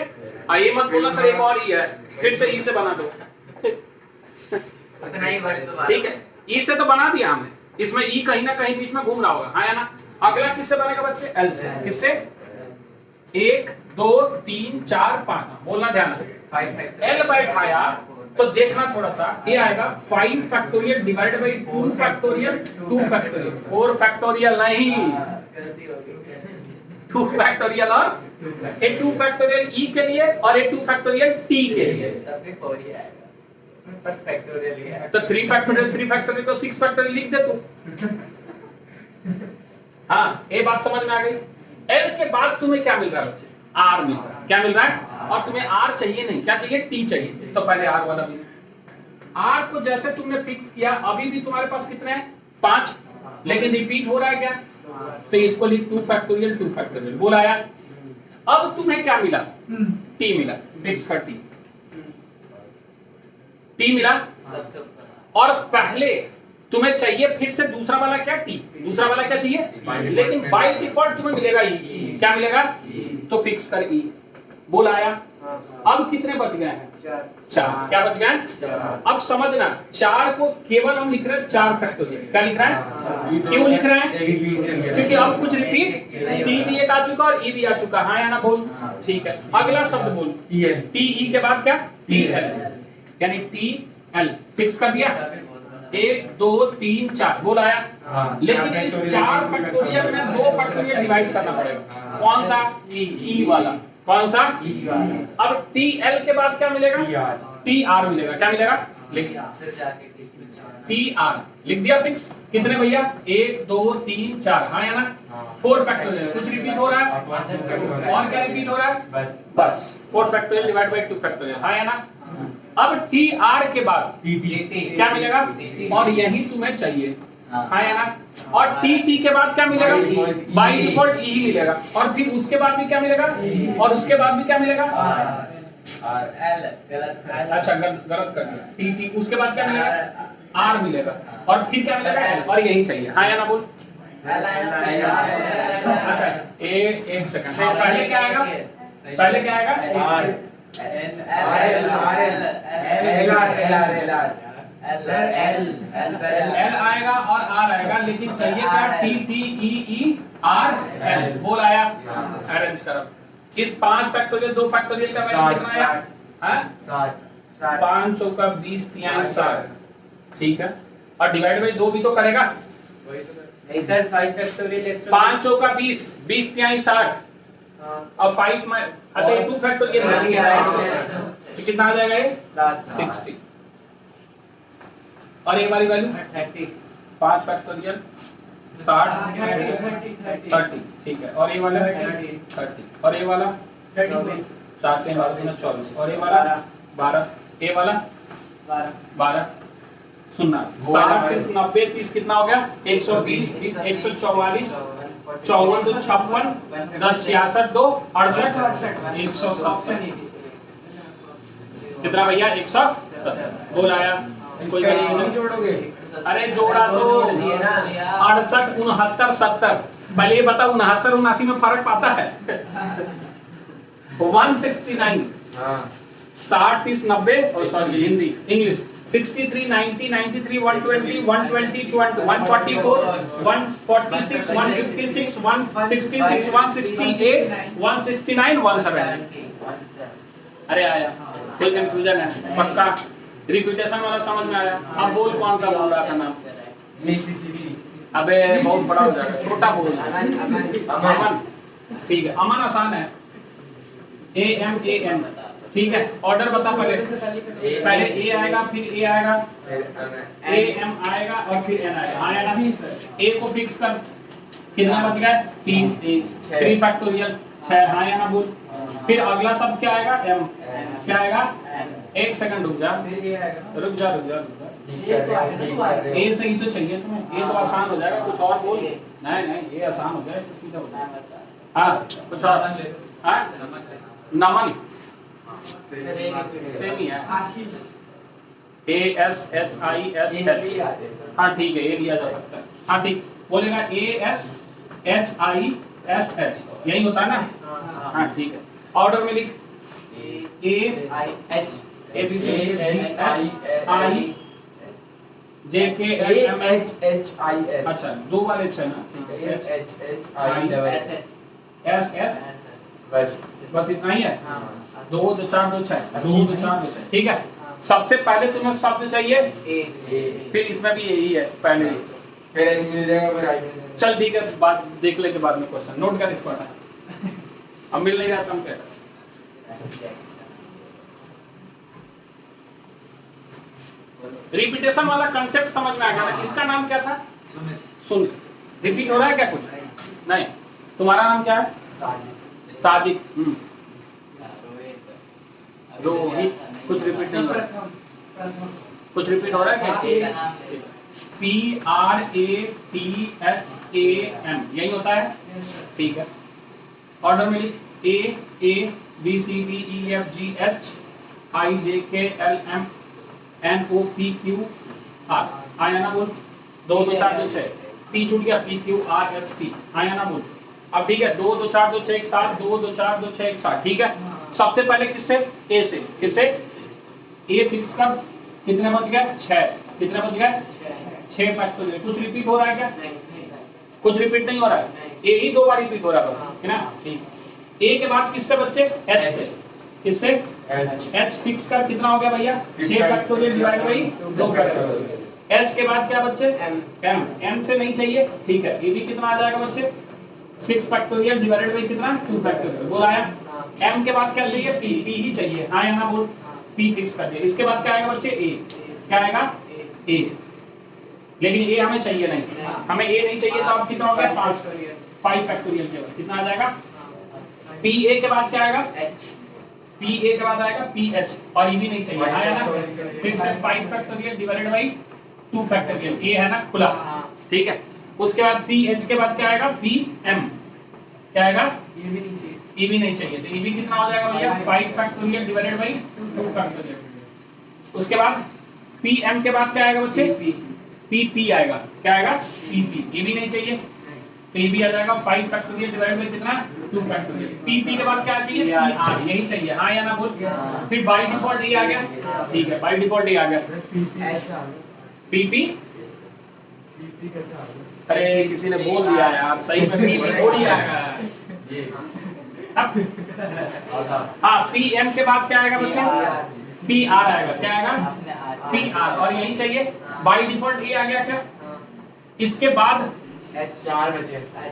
आइए मत बोलना सर एक और ई है, फिर से ई से बना दो। ठीक है, ई से तो बना दिया हमने, इसमें ई कहीं ना कहीं बीच में घूम रहा होगा, हाँ या ना। अगला किससे बनेगा बच्चे? एल से। किससे? 1 2 3 4 5 बोलना ध्यान से। एल बैठाया तो देखना थोड़ा सा, ये आएगा 5 factorial divided by 2 factorial 2 factorial 4 factorial नहीं, 2 फैक्टोरियल और ए 2 फैक्टोरियल ई के लिए और ए 2 फैक्टोरियल टी के लिए। तो 3 फैक्टोरियल 3 फैक्टोरियल तो 6 फैक्टोरियल लिख दे तू। हाँ, ये बात समझ में आ गई। एल के बाद तुम्हें क्या मिल रहा है बच्चे? आर मिल रहा है। क्या मिल रहा है? और तुम्हें आर चाहिए नहीं, क्या चाहिए? टी चाहिए। तो पहले आर वाला भी, आर को जैसे तुमने फिक्स किया, अभी भी तुम्हारे पास कितने हैं? 5। लेकिन रिपीट हो रहा है क्या? तो इसको लिख 2 फैक्टोरियल 2 फैक्टोरियल। बोल आया। अब तुम्हें क्या मिला? टी मिला, फिक्स कर टी मिला। सबसे ऊपर और पहले तुम्हें चाहिए फिर से दूसरा वाला क्या? टी। दूसरा वाला क्या चाहिए? लेकिन बाय डिफॉल्ट तुम्हें मिलेगा ई। क्या मिलेगा? तो फिक्स कर ई। बोल आया। अब कितने बच गए हैं? 4। क्या बच गए? अब समझना, 4 को केवल हम लिख रहे हैं 4 फैक्टोरियल। क्या लिख रहे हैं? क्यों लिख रहे हैं? क्योंकि अब कुछ रिपीट, टी भी एक आ चुका और ई भी आ चुका। हाँ या ना बोल? ठीक है। अगला शब्द बोल। टी ई के बाद क्या? टी एल, यानी टी एल। फिक्स कर दिया। 1 2 3 4। बोल आया। लेकिन इस 4 फैक्टोरियल में 2 फैक्टोरियल डिवाइड करना पड़ेगा। कौन सा? ई वाला। कौन सा? अब टी एल के बाद क्या मिलेगा? टी आर मिलेगा। क्या मिलेगा? लिख फिर जाके टी आर लिख दिया। फिक्स। कितने भैया? 1 2 3 4। हाँ या ना? 4 फैक्टोरियल। कुछ रिपीट हो रहा है? और क्या रिपीट हो रहा है? बस 4 फैक्टोरियल डिवाइड बाय 2 फैक्टोरियल। हाँ या ना? अब टी आर के बाद क्या मिलेगा? और यही तुम्हें चाहिए। हाँ या ना? और टी के बाद क्या मिलेगा? बाय डिफॉल्ट ई ही मिलेगा। और फिर उसके बाद भी क्या मिलेगा? और उसके बाद भी क्या मिलेगा? एल गलत। अच्छा गलत कर दिया। टी उसके बाद क्या मिलेगा? आर मिलेगा। और फिर क्या मिलेगा? और यही चाहिए। हाँ या ना बोल? अच्छा एक सेकंड। पहले क्या आएगा? पहले क्या आएगा? एल आएगा और आर आएगा, लेकिन चाहिए क्या? T T E R L. बोल आया। अरेंज करो। इस 5 फैक्टोरियल 2 फैक्टोरियल का वैल्यू कितना आया? हाँ 5 चौका 20 तिहाई 60। ठीक है। और डिवाइड बाई 2 भी तो करेगा। नहीं सर 5 फैक्टोरियल 5 चौका 20 20 तिहाई 60 और 5 में अच्छा ये 2 फैक्टोरियल है। कितना आ जाएगा ये? 60। और ये वाली वैल्यू 5 फैक्टोरियल 60 30। ठीक है। और ये वाला 30। और ये वाला 4 के 24। और ये वाला 12। ये वाला 12 सुनना। 60 30 90 30 कितना हो गया? 120 144 54 2 56 10 66 2 68 170। कितना भैया? 170। बोल आया। कोई नहीं जोड़ोगे? अरे जोड़ा तो 68 69 70। पहले ये बता 69 79 में फर्क पाता है? 169 60 30 90 और सॉरी हिंदी इंग्लिश 63 90 93 120 120 20 144 146 156 166 168 169 170। अरे आया। कोई कंफ्यूजन है? पक्का रिपीटेशन वाला समझ में आया? अब बोल कौन सा बोल रहा था नाम? अबे बहुत बड़ा हो जाएगा, छोटा बोल। अमन। ठीक है, अमन आसान है। AMAN। ठीक है। ऑर्डर बता पहले। पहले ए आएगा, फिर ए आएगा, AM आएगा और फिर N आएगा। हाँ या ना? ए को फिक्स कर। कितना बच गया? 3 3 फैक्टोरियल 6। हाँ या ना बोल? फिर अगला शब्द क्या आएगा? M। क्या आएगा? एक सेकंड रुक जा। ए से ही तो चाहिए तुम्हें। ये तो आसान हो जाएगा। कुछ और बोल। नहीं ये आसान हो जाएगा, सीधा हो जाएगा। हाँ कुछ और? हाँ नमन सेम ही है। ASHISH। हाँ ठीक है, ये लिया जा सकता है। हाँ ठीक बोलेगा ASHISH। यही होता है ना? हाँ ठीक है। ऑर्डर में लिख ABCDHIJKLMNOP। अच्छा 2 वाले छह ना? बस इतना ही है। 2 2 4 2 6 2 2 4 2 6। ठीक है। सबसे पहले तुम्हें शब्द चाहिए, फिर इसमें भी यही है पहले ही। फिर एच मिल जाएगा, फिर आई मिल जाएगा। चल ठीक है, बात देख ले के बाद में क्वेश्चन नोट कर इसको। अब मिल नहीं रहा तुम क्या? रिपीटेशन वाला कंसेप्ट समझ में आ गया ना? इसका नाम क्या था? सुन। रिपीट हो रहा है क्या कुछ? नहीं। तुम्हारा नाम क्या है? सादिक। रोहित। कुछ रिपीट नहीं हो रहा है? कुछ रिपीट हो रहा है क्या? PRATHAM यही होता है, ठीक है। ऑर्डर में लिख ABCDEFGH IJKLMNOPQR आया ना बोल, 2 2 4 2 6 T छूट गया PQRST आया ना बोल। अब ठीक है 2 2 4 2 6 1 7 2 2 4 2 6 1 7 ठीक है। सबसे पहले किससे A से, किससे A फिक्स कर, कितने बच गए 6, कितने बच गए 6 फैक्टोरियल। कुछ रिपीट हो रहा है क्या? कुछ रिपीट नहीं हो रहा है, A ही 2 बार रिपीट हो रहा है बस, है ना। ठीक, A के बाद किससे बच्चे H से, किससे H फिक्स कर, कितना हो गया भैया 6 factorial divide by 2 factorial. H के बाद क्या बच्चे M से नहीं चाहिए, ठीक है। ये भी कितना आ जाएगा बच्चे 6 फैक्टोरियल डिवाइडेड बाई कितना 2 फैक्टोरियल। बोल आया। M के बाद क्या चाहिए P ही चाहिए, हाँ या ना बोल, P फिक्स कर दिया। इसके बाद क्या आएगा बच्चे A, क्या आएगा A, लेकिन A हमें चाहिए नहीं, हमें A नहीं चाहिए तो अब कितना हो गया 5 फैक्टोरियल के बाद कितना आ जाएगा PA के बाद क्या आएगा PA के बाद आएगा PH और E भी नहीं चाहिए, हाँ या ना। फिर से 5 factorial divided by 2 factorial, A है ना खुला, ठीक है। उसके बाद PH के बाद क्या आएगा PM, क्या आएगा E भी नहीं चाहिए तो E भी कितना हो जाएगा भैया 5 फैक्टोरियल डिवाइडेड बाई 2 फैक्टोरियल। उसके बाद PM के बाद क्या आएगा बच्चे PP आएगा, क्या आएगा PP, ये भी नहीं चाहिए तो ये भी आ जाएगा 5 फैक्टोरियल डिवाइडेड बाई कितना 2 फैक्टोरियल। PP के बाद क्या चाहिए PR, यही चाहिए, हाँ या ना बोल। फिर बाय डिफॉल्ट ये आ गया, ठीक है, बाय डिफॉल्ट ये आ गया PP। अरे किसी ने बोल दिया यार, सही में PP थोड़ी आएगा। हाँ PM के बाद क्या आएगा बच्चे PR आएगा, क्या आएगा PR और यही चाहिए, बाय डिफॉल्ट ये आ गया क्या। इसके बाद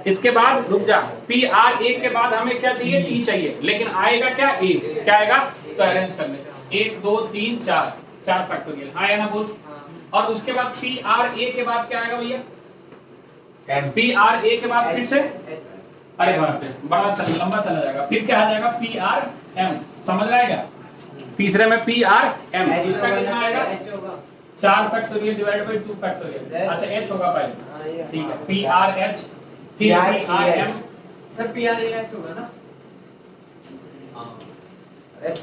इसके बाद रुक जा, PRA के बाद हमें क्या चाहिए T चाहिए, लेकिन आएगा क्या A, क्या आएगा तो अरेंज कर ले 1 2 3 4 फैक्टोरियल, हाँ या ना बोल। और उसके बाद PRA के बाद क्या आएगा भैया PRA के बाद फिर से, अरे बाप रे बड़ा लंबा चला जाएगा, फिर क्या आ जाएगा PRM, समझ रहा है क्या। तीसरे में PRM, इसका कितना आएगा 4 फैक्टोरियल डिवाइडेड बाय 2 फैक्टोरियल, अच्छा H होगा पहले, ठीक है PRH फिर PRM, सर PRAH होगा ना।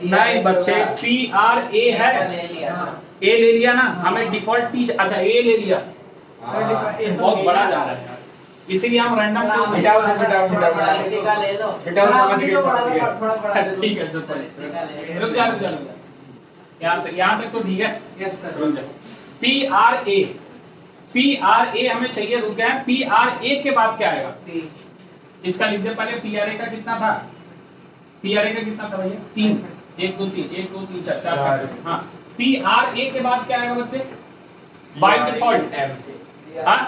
नहीं बच्चे PRA है, A ले लिया ना हमें डिफॉल्ट T, अच्छा A ले लिया, बहुत बड़ा जा रहा है इसीलिए हम रैंडम ले लो, समझ गए ठीक है जो रुक जा यहाँ तक तो ठीक है। Yes sir. PRA हमें चाहिए, रुक गए। PRA के बाद क्या आएगा इसका लिख दे पहले। PRA का कितना था, PRA का कितना था भैया 3 1 2 3 1 2 3 4 हाँ। PRA के बाद क्या आएगा बच्चे बाय डिफॉल्ट हाँ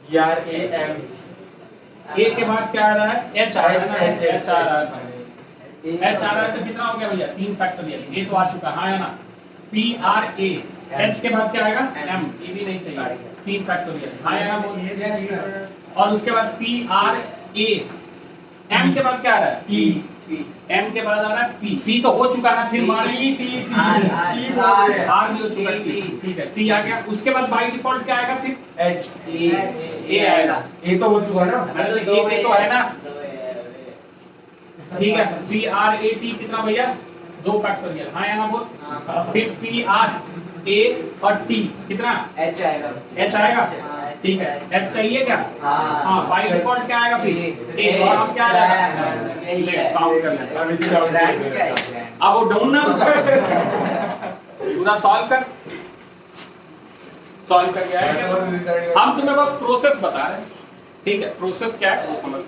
PRAM, A के बाद क्या आ रहा है H आ रहा है ना, H आ रहा है, H आ रहा है तो कितना हो गया भैया 3 फैक्टोरियल, A तो आ चुका हाँ है ना। PRA H के बाद क्या आएगा M, ये भी नहीं चाहिए 3 फैक्टोरियल, हाँ है ना बोल। और उसके बाद PRA M के बाद क्या आ रहा है M के बाद आ रहा है P तो हो चुका ना, फिर मार R भी हो चुका है, ठीक है T आ गया। उसके बाद बाय डिफॉल्ट क्या आएगा फिर H, A आएगा, ये तो हो चुका ना, मतलब A तो है ना, ठीक है। PRAT कितना भैया 2 फैक्टोरियल, हाँ या ना बोल। फिर PRA और T कितना H आएगा, H आएगा, ठीक है H चाहिए क्या हाँ बाय डिफॉल्ट क्या आएगा फिर A और अब क्या आएगा काउंट कर ले। अब इसी का अब वो डाउन ना पूरा सॉल्व कर गया है। हम तुम्हें बस प्रोसेस बता रहे हैं, ठीक है प्रोसेस क्या है वो समझ।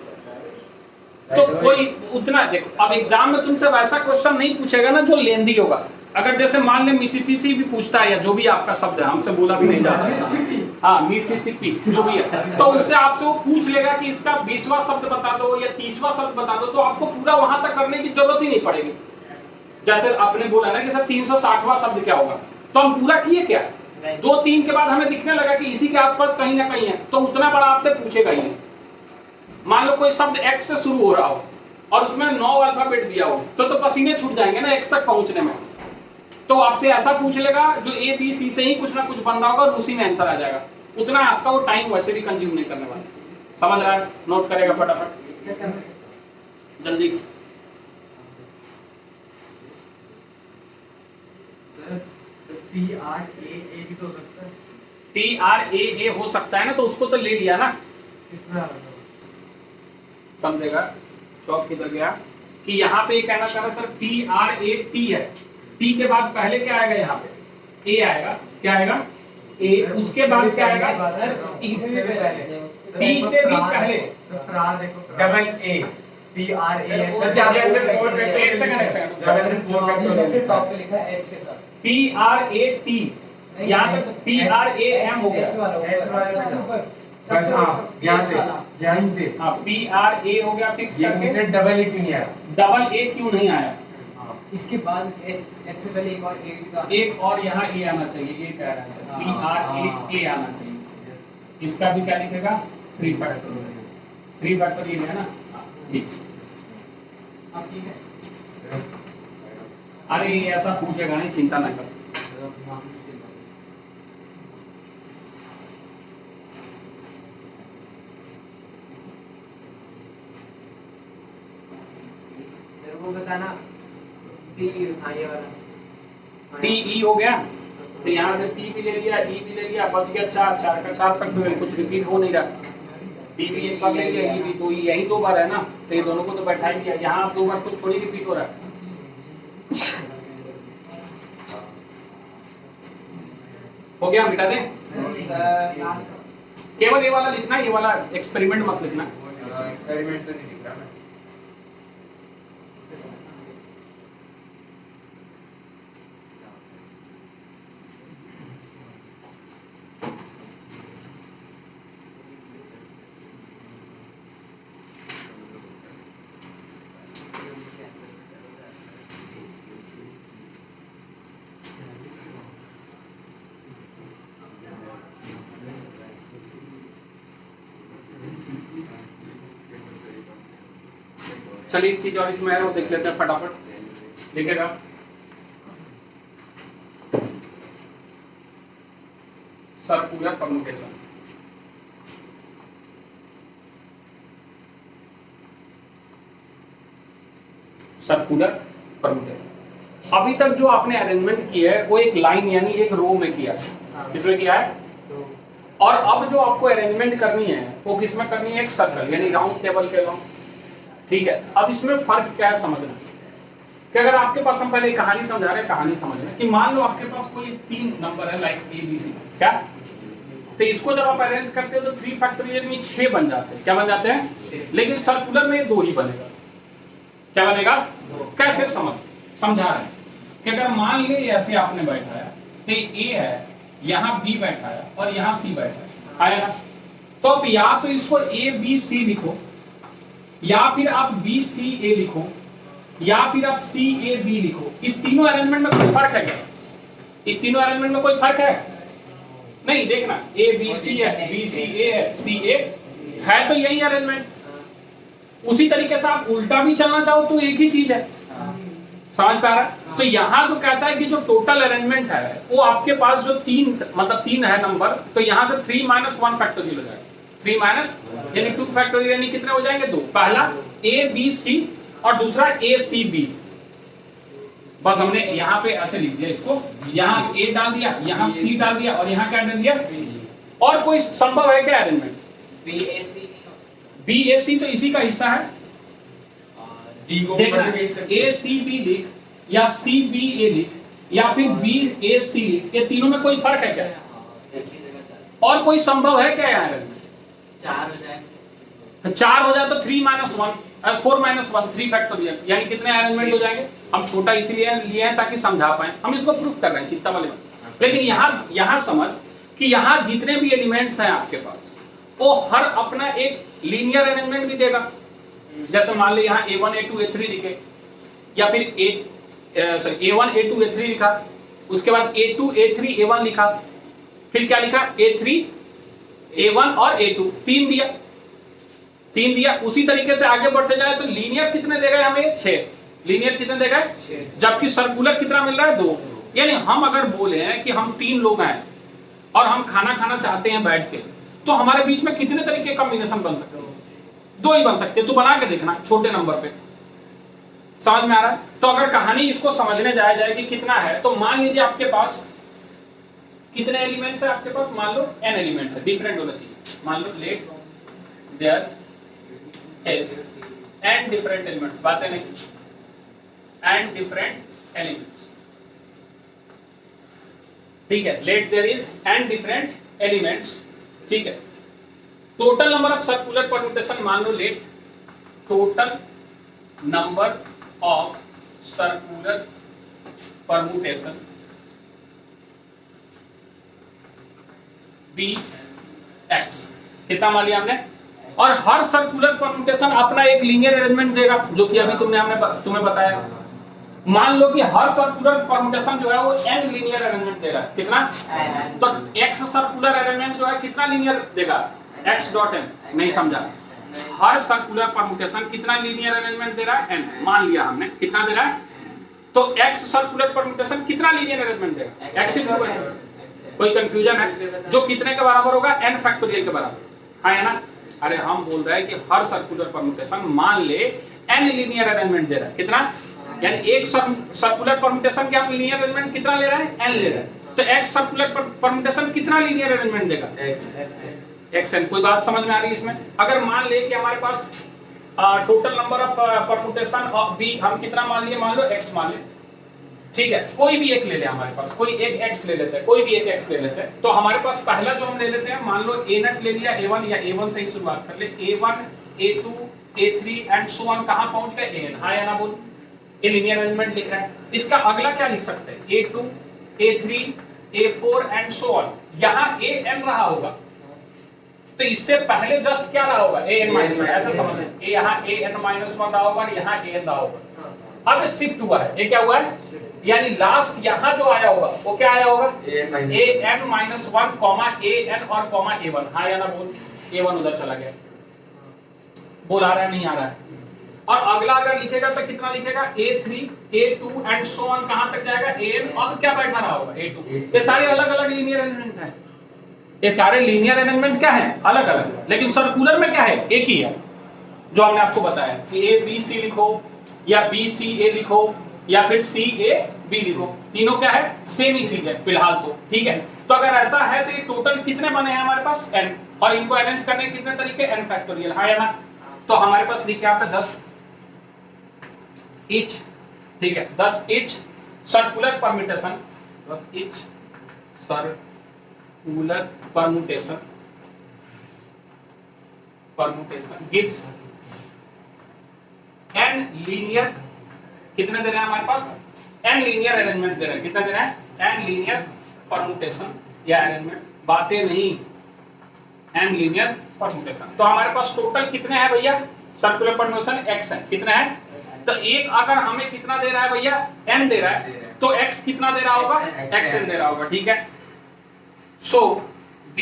तो कोई उतना देखो, अब एग्जाम में तुमसे वैसा क्वेश्चन नहीं पूछेगा ना जो लेंदी होगा। अगर जैसे मान ले मिसिसिपी भी पूछता है या जो भी आपका शब्द है, हमसे बोला भी नहीं जाता, हाँ मिसिसिपी जो भी है, तो उससे आपसे वो पूछ लेगा कि इसका 20वां शब्द बता दो या 30वां शब्द बता दो, तो आपको पूरा वहां तक करने की जरूरत ही नहीं पड़ेगी। जैसे आपने बोला ना कि सर 360वां शब्द क्या होगा, तो हम पूरा किए क्या 2-3 के बाद हमें दिखने लगा कि इसी के आसपास कहीं ना कहीं है, तो उतना बड़ा आपसे पूछेगा ही नहीं। मान लो कोई शब्द X से शुरू हो रहा हो और उसमें 9 अल्फाबेट दिया हो, तो पसीने छूट जाएंगे ना X तक पहुंचने में। तो आपसे ऐसा पूछ लेगा जो ए बी सी से ही कुछ ना कुछ बन रहा होगा और उसी में आंसर आ जाएगा। उतना आपका वो टाइम वैसे भी कंज्यूम नहीं करने वाला। समझ रहा है? नोट करेगा फटाफट जल्दी। TRAA भी तो हो सकता है। TRAA हो सकता है ना, तो उसको तो ले लिया ना, किसमें आ रहा है? समझेगा? चौक किधर गया कि यहाँ पे कहना चाह रहा सर TRAT है, T के बाद पहले क्या आएगा? यहाँ पे A आएगा। क्या आएगा? A। उसके बाद क्या आएगा? सर T से भी पहले। T से भी पहले डबल ए TRAA सर चार आंसर 4 एक सेकंड डबल 4 सबसे टॉप पे लिखा है H के साथ। TRAT यहाँ तक TRAM हो गया। बस हाँ यहाँ से यहीं से हाँ PRA हो गया फिक्स ये करके। मुझे डबल ए क्यों नहीं आया? डबल A क्यों नहीं आया? इसके बाद H से पहले एक और A भी था। एक और यहाँ A आना चाहिए। A कह रहा है सर, PRA आना चाहिए। इसका भी क्या लिखेगा? 3 फैक्टोरियल। 3 फैक्टोरियल है ना? हाँ, ठीक। अब ठीक है। अरे ये ऐसा पूछेगा नहीं, चिंता ना कर। मेरे को बताना T हाँ ये वाला TE हो गया, तो यहाँ से T भी ले लिया, E भी ले लिया, बच गया 4। 4 का 4 फैक्टोरियल, कुछ रिपीट हो नहीं रहा। T भी एक बार ले लिया, E भी, तो यही 2 बार है ना, तो ये दोनों को तो बैठा ही दिया। यहाँ आप 2 बार कुछ थोड़ी रिपीट हो रहा है। हो गया? मिटा दें? केवल ये वाला लिखना, ये वाला एक्सपेरिमेंट मत लिखना। एक्सपेरिमेंट तो नहीं दिख रहा ना। चलिए एक चीज और इसमें है, वो देख लेते हैं फटाफट। लिखेगा सर्कुलर परम्यूटेशन। Circular permutation. अभी तक जो आपने अरेंजमेंट की है वो एक लाइन यानी एक रो में किया है। किसमें किया है? और अब जो आपको अरेंजमेंट करनी है वो किसमें करनी है? एक सर्कल यानी राउंड टेबल के राउंड। ठीक है, अब इसमें फर्क क्या है समझना कि अगर आपके पास, हम पहले कहानी समझा रहे हैं, कहानी समझना कि मान लो आपके पास कोई 3 नंबर है लाइक ABC, क्या? तो इसको जब आप अरेंज करते हो तो 3 फैक्टोरियल में 6 बन जाते हैं। क्या बन जाते हैं? लेकिन सर्कुलर में 2 ही बनेगा। क्या बनेगा? कैसे समझा रहे हैं कि अगर मान ले ऐसे आपने बैठाया तो A है, यहाँ B बैठा है और यहाँ C बैठा है, आया ना? तो अब या तो इसको ABC लिखो, या फिर आप BCA लिखो, या फिर आप CAB लिखो। इस तीनों अरेंजमेंट में कोई फर्क है क्या? इस तीनों अरेंजमेंट में कोई फर्क है? नहीं। देखना, ABC है, BCA है, CA है, तो यही अरेंजमेंट। उसी तरीके से आप उल्टा भी चलना चाहो तो एक ही चीज है। समझ पा रहा है? तो यहाँ तो कहता है कि जो टोटल अरेंजमेंट है वो आपके पास जो 3 है नंबर, तो यहाँ से 3 - 1 फैक्टोरियल हो जाएगा। 3 माइनस यानी 2 फैक्टोरियल, यानी कितने हो जाएंगे? 2। पहला ABC और दूसरा ACB। बस हमने यहाँ पे ऐसे लिख दिया इसको, यहाँ A डाल दिया, यहाँ C डाल दिया और यहाँ क्या डाल दिया? और कोई संभव है क्या अरेंजमेंट? BAC तो इसी का हिस्सा है। देखना, ACB लिख या CBA लिख या फिर BAC लिख, ये तीनों में कोई फर्क है क्या? और कोई संभव है क्या यहाँ? 4 हो जाए तो 3 - 1 4 - 1 3 फैक्टोरियल, यानी कितने अरेंजमेंट हो जाएंगे? हम छोटा इसलिए लिए हैं ताकि समझा पाए, हम इसको प्रूफ कर रहे हैं, चिंता वाली बात। लेकिन यहाँ समझ कि यहाँ जितने भी एलिमेंट्स हैं आपके पास वो हर अपना एक लीनियर अरेंजमेंट भी देगा। जैसे मान लो यहाँ A1 A2 A3 लिखे, या फिर A1 A2 A3 लिखा, उसके बाद A2 A3 A1 लिखा, फिर क्या लिखा? A3 A1 और A2 3 दिया। उसी तरीके से आगे बढ़ते जाए तो लीनियर कितने देगा हमें? 6। लीनियर कितने देगा? जबकि सर्कुलर कितना मिल रहा है? 2। यानी हम अगर बोले हैं कि हम 3 लोग हैं और हम खाना खाना चाहते हैं बैठ के, तो हमारे बीच में कितने तरीके का कॉम्बिनेशन बन सकते हैं? 2 ही बन सकते हैं। तो बना के देखना छोटे नंबर पे। समझ में आ रहा है? तो अगर कहानी इसको समझने जाए कि कितना है, तो मान लीजिए आपके पास कितने एलिमेंट्स है आपके पास? मान लो n एलिमेंट्स है, डिफरेंट होना चाहिए। मान लो let there is n different elements, बातें नहीं, n डिफरेंट एलिमेंट्स, ठीक है। Let there is n different elements, ठीक है। Total number of circular permutation, मान लो let total number of circular permutation be X, कितना मान लिया हमने। और हर सर्कुलर परम्यूटेशन अपना एक लीनियर अरेंजमेंट देगा, जो कि अभी तुम्हें बताया। मान लो कि हर सर्कुलर परम्यूटेशन जो है वो n लीनियर अरेंजमेंट देगा, कितना? तो x सर्कुलर अरेंजमेंट जो है कितना लीनियर देगा? x डॉट n, नहीं समझा? हर सर्कुलर परम्यूटेशन कितना लीनियर अरेंजमेंट दे रहा है? n, मान लिया हमने, कितना दे रहा है? तो x सर्कुलर परम्यूटेशन कितना लीनियर अरेंजमेंट देगा? x इक्वल है, कोई कंफ्यूजन है? जो कितने के बराबर होगा? n फैक्टोरियल के बराबर, हाँ है ना? अरे हम बोल रहे हैं कि हर सर्कुलर परम्यूटेशन मान ले n लीनियर अरेंजमेंट दे रहा है, कितना? यानी एक सर्कुलर परम्यूटेशन के आप लीनियर अरेंजमेंट कितना ले रहा है? n ले रहा है। तो x सर्कुलर परम्यूटेशन कितना लीनियर अरेंजमेंट देगा? xn। कोई बात समझ में आ रही है इसमें? अगर मान ले कि हमारे पास total number of permutation of b हम कितना मान लिए? मान लो x मान ले, ठीक है। कोई भी एक ले ले, हमारे पास कोई एक x ले लेते हैं, कोई भी एक x ले लेते हैं। तो हमारे पास पहला जो हम ले लेते हैं, मान लो a0 ले लिया, a1 या a1 से ही शुरुआत कर ले, a1 a2 a3 and so on, कहां पहुंच गए? an, हाँ या ना बोल? ये लीनियर अरेंजमेंट लिख रहा है। इसका अगला क्या लिख सकते हैं? a2 a3 a4 and so on. यहां an रहा होगा, तो इससे पहले जस्ट क्या रहा होगा? an माइनस, ऐसा समझ लें, यहाँ an माइनस 1 रहा होगा, यहाँ an रहा होगा। अब शिफ्ट हुआ है, ये क्या हुआ है? यानी लास्ट यहाँ जो आया होगा वो क्या आया होगा? an माइनस 1 कॉमा an और कॉमा a1, हाँ या ना बोल? a1 उधर चला गया, बोल आ रहा है नहीं आ रहा है? और अगला अगर लिखेगा तो कितना लिखेगा? a3 a2 and so on, कहां तक जाएगा? an, और क्या बैठा रहा होगा? a2। ये सारे अलग अलग लीनियर अरेंजमेंट है, ये सारे लीनियर अरेंजमेंट क्या है? अलग अलग। लेकिन सर्कुलर में क्या है? एक ही है, जो हमने आपको बताया कि a b c लिखो या b c a लिखो या फिर c a b लिखो, तीनों क्या है? सेम ही चीज है फिलहाल तो, ठीक है। तो अगर ऐसा है तो ये टोटल कितने बने हैं हमारे पास? n, और इनको अरेंज करने के कितने तरीके? n फैक्टोरियल, हाँ या ना? तो हमारे पास लिख के यहाँ पे 10 ईच, ठीक है, 10 each circular permutation, 10 each circular permutation gives n linear, कितने दे रहे हैं हमारे पास? n लीनियर अरेंजमेंट दे रहे हैं, कितना दे रहे हैं? n लीनियर परम्यूटेशन या अरेंजमेंट, बातें नहीं, n लीनियर परम्यूटेशन। तो हमारे पास टोटल कितने हैं भैया? सर्कुलर परम्यूटेशन x है, कितना है? तो एक अगर हमें कितना दे रहा है भैया? n दे रहा है, तो x कितना दे रहा होगा? xn दे रहा होगा, ठीक है। So the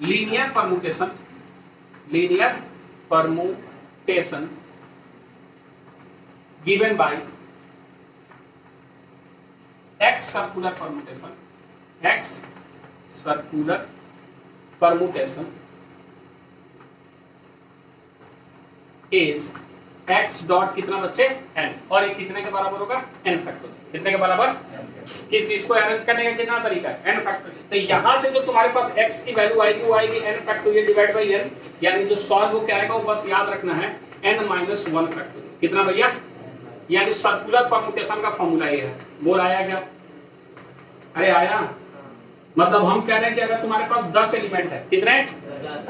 linear permutation given by x circular permutation is x dot कितना बच्चे? n, और ये कितने के बराबर होगा? n factorial. कितने के बराबर? कि इसको अरेंज करने का कितना तरीका है? n factorial. तो यहां से जो तुम्हारे पास x की वैल्यू आएगी वो आएगी n factorial divide by n, यानी जो सॉल्व हो के आएगा वो बस याद रखना है n माइनस 1 फैक्टोरियल। कितना भैया? यानी सर्कुलर परम्यूटेशन का फॉर्मूला ये है। बोल आया क्या? अरे आया? मतलब हम कह रहे हैं कि अगर तुम्हारे पास 10 एलिमेंट है, कितने?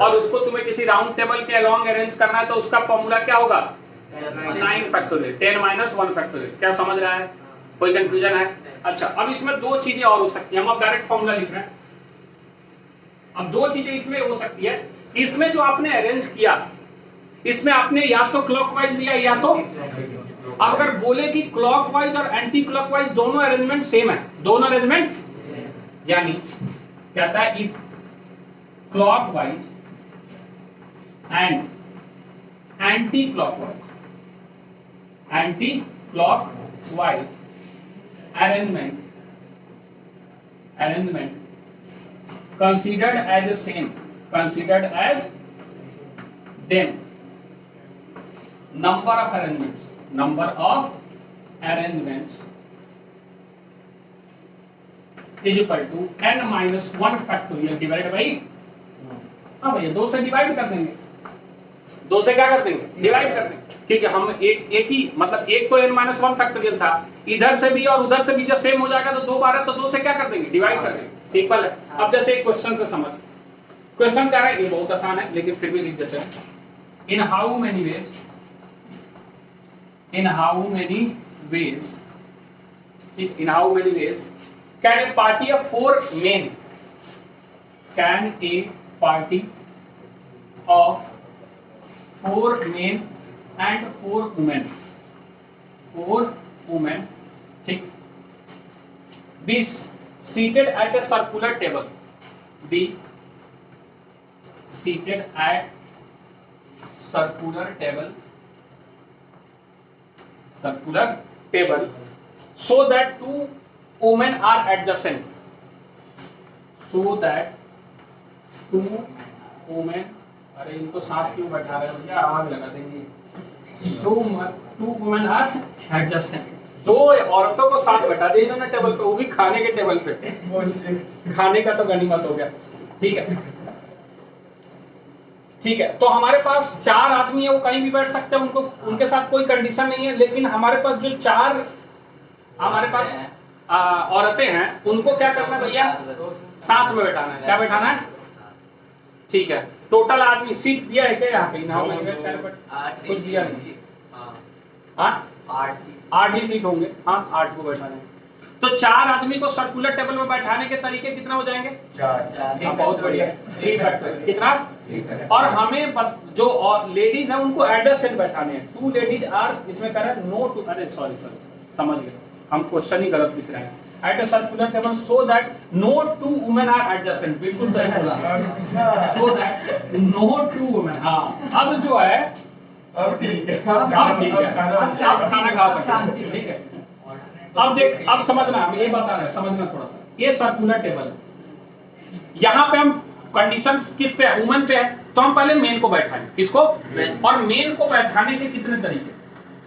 और उसको तुम्हें किसी राउंड टेबल के अलोंग अरेंज करना है, तो उसका फॉर्मूला क्या होगा? 9 फैक्टोरियल, 10 माइनस 1 फैक्टोरियल। क्या समझ रहा है? कोई कंफ्यूजन है? अच्छा, अब इसमें दो चीजें और हो सकती है, हम अब डायरेक्ट फॉर्मूला लिख रहे हैं। अब दो चीजें इसमें हो सकती है, इसमें जो आपने अरेंज किया, इसमें आपने या तो क्लॉकवाइज लिया या तो, अब अगर बोले कि क्लॉकवाइज और एंटी क्लॉकवाइज दोनों अरेंजमेंट सेम है, दोनों अरेंजमेंट, यानी कहता है if clockwise and anti clockwise arrangement arrangement considered as the same, considered as them, number of arrangements is equal to n minus 1 factorial divided by, हाँ भैया 2 से डिवाइड कर देंगे, 2 से क्या कर देंगे, डिवाइड कर देंगे, क्योंकि हम एक ही मतलब एक तो n माइनस 1 फैक्टोरियल था, इधर से भी और उधर से भी जब सेम हो जाएगा तो 2 बार है तो 2 से क्या कर देंगे, डिवाइड कर देंगे, सिंपल है। अब जैसे एक क्वेश्चन से समझ, क्वेश्चन क्या है, ये बहुत आसान है लेकिन फिर भी लिख देते हैं। In how many ways can a party of 4 men, can a party of 4 men and 4 women, ठीक, be seated at a circular table, be seated at circular table so that 2 women are adjacent, so that 2 women, अरे इनको साथ क्यों बैठा रहे हो भैया, आग लगा देंगे। So 2 women are adjacent, 2 औरतों को साथ बैठा दिया इन्होंने टेबल पे, वो भी खाने के टेबल पे, खाने का तो गनीमत हो गया, ठीक है। ठीक है, तो हमारे पास 4 आदमी है, वो कहीं भी बैठ सकते हैं, उनको उनके साथ कोई कंडीशन नहीं है, लेकिन हमारे पास जो 4 हमारे पास औरतें हैं, उनको क्या करना है भैया, साथ में बैठाना है, क्या बैठाना है, ठीक है। टोटल आदमी सीट दिया है क्या यहाँ पे, कुछ दिया नहीं, 8 ही सीट होंगे, हाँ 8 को बैठाना है। तो 4 आदमी को सर्कुलर टेबल में बैठाने के तरीके कितना हो जाएंगे, 4, बहुत बढ़िया, 3 फैक्टर कितना, और हमें जो लेडीज है उनको एडजसेंट बैठाने हैं, 2 लेडीज आर, इसमें कह रहा है नो टू, अरे सॉरी समझ गए, हम क्वेश्चन ही गलत लिख रहे हैं, at a circular table so that no 2 women are adjacent, बिल्कुल सही बोला, सो दैट नो 2 वुमेन, हाँ अब जो है अब ठीक है, अब खाना खा सकते हैं, ठीक है। अब देख, अब समझना, हम ये बता रहे हैं, समझना थोड़ा सा, ये सर्कुलर टेबल, यहाँ पे हम कंडीशन किस पे है, वुमेन पे है, तो हम पहले मेन को बैठाएं, किसको, और मेन को बैठाने के कितने तरीके,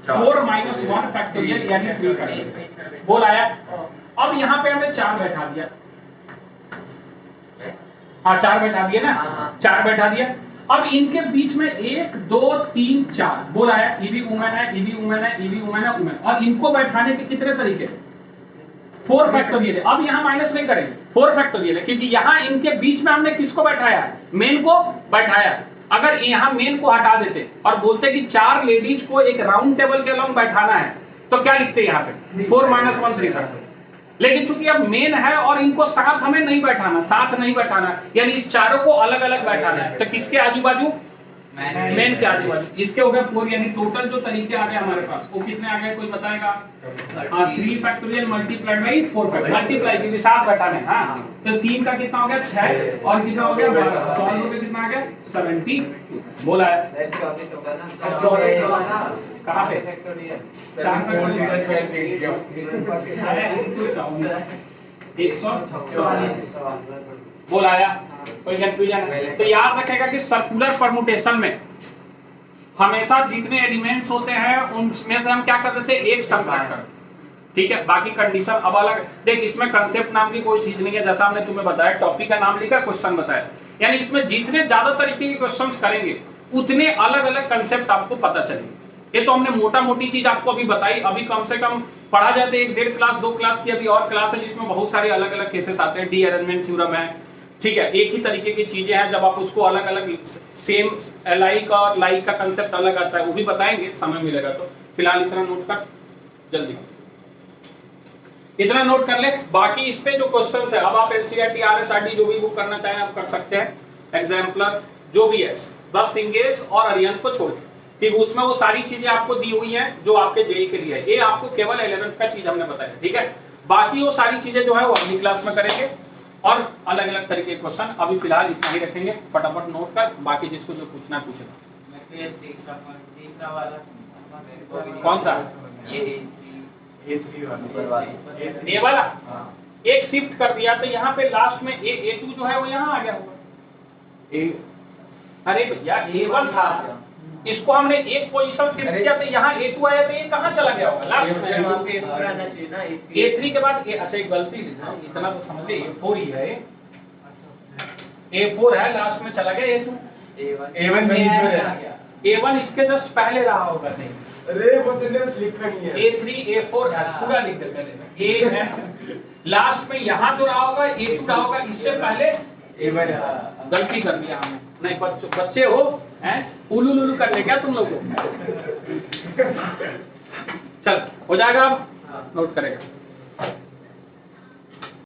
4 माइनस 1 फैक्टोरियल यानी 3 फैक्टोरियल, बोल आया। अब यहाँ पे हमने 4 बैठा दिया, हाँ 4 बैठा दिया ना, 4 बैठा दिया। अब इनके बीच में 1 2 3 4 बोल आया, ये भी वुमेन है, ये भी वुमेन है, ये भी वुमेन है, वुमेन, और इनको बैठाने के कितने तरीके, 4 फैक्टोरियल है। अब यहाँ माइनस नहीं करेंगे, 4 फैक्टोरियल है, क्योंकि यहाँ इनके बीच में हमने किसको बैठाया, मेन को बैठाया। अगर यहाँ मेन को हटा देते और बोलते कि 4 लेडीज को एक राउंड टेबल के अलॉन्ग बैठाना है, तो क्या लिखते यहाँ पे, 4 माइनस 1 3 करते। लेकिन चूंकि अब मेन है और इनको साथ हमें नहीं बैठाना, साथ नहीं बैठाना, यानी इस चारों को अलग अलग बैठाना है, तो किसके आजू बाजू, मेन के आजू बाजू, इसके हो गए 4, यानी टोटल जो तरीके आ गए हमारे पास वो कितने आ गए, कोई बताएगा, 3 factorial multiplied by 4 factorial, multiply क्योंकि साथ बैठाने, हाँ तो 3 का कितना हो गया 6, और कितना हो गया 12, सॉल्व होकर कितना आ गया 72, बोला है कहाँ पे, 144 बोल आया, कोई कंफ्यूजन है। तो याद रखेगा कि सर्कुलर परमुटेशन में हमेशा जितने एलिमेंट्स होते हैं उनमें से हम क्या कर देते हैं, एक सबट्रैक्ट कर, ठीक है। बाकी कंडीशन अब अलग, देख इसमें कंसेप्ट नाम की कोई चीज नहीं है, जैसा हमने तुम्हें बताया, टॉपिक का नाम लिखा, क्वेश्चन बताया, यानी इसमें जितने ज्यादा तरीके के क्वेश्चंस करेंगे उतने अलग अलग कंसेप्ट आपको पता चलेंगे। ये तो हमने मोटा मोटी चीज आपको अभी बताई, अभी कम से कम पढ़ा जाते 1.5 क्लास 2 क्लास की अभी और क्लास है जिसमें बहुत सारे अलग अलग केसेस आते हैं, डी अरेंजमेंट थ्योरम है, ठीक है, एक ही तरीके की चीजें हैं, जब आप उसको अलग अलग सेम लाइक और लाइक का कंसेप्ट अलग आता है, वो भी बताएंगे समय मिलेगा तो। फिलहाल इतना नोट कर, जल्दी इतना नोट कर ले, बाकी इस पे जो क्वेश्चन है, अब आप एनसीईआरटी आरएसआरटी जो भी वो करना चाहें आप कर सकते हैं, एग्जाम्पलर जो भी है, बस सिंगेज और अरिहंत को छोड़ कि उसमें वो सारी चीजें आपको दी हुई हैं जो आपके जेई के लिए है, ये आपको केवल 11th का चीज हमने बताया, ठीक है। बाकी वो सारी चीजें जो है वो अगली क्लास में करेंगे, और अलग अलग तरीके के क्वेश्चन अभी फिलहाल इतना ही रखेंगे, फटाफट नोट कर, बाकी जिसको जो पूछना पूछेगा। तीसरा वाला कौन सा, A3 ये वाला, एक शिफ्ट कर दिया तो यहाँ पे लास्ट में A2 जो है वो यहाँ आ गया होगा। अरे भैया A1 था, इसको हमने एक पोजीशन शिफ्ट किया तो यहाँ A2 आया तो ये कहाँ चला गया होगा लास्ट में? वहाँ पे A4 आना चाहिए ना, A3 के बाद अच्छा एक गलती लिखा, इतना तो समझ गए A4 ही है, A4 है लास्ट में चला गया A2। A1 नहीं है। A1 इसके जस्ट पहले रहा होगा नहीं। अरे वो सिलेबस लिखा नहीं है। A3 A4 पूरा लिख दे पहले। A है लास्ट में यहाँ जो रहा होगा A2 रहा होगा, इससे पहले A1 गलती कर दिया हमने। नहीं बच्चे हो हैं, उलू लुलू करने क्या तुम लोग? चल हो जाएगा, नोट करेगा।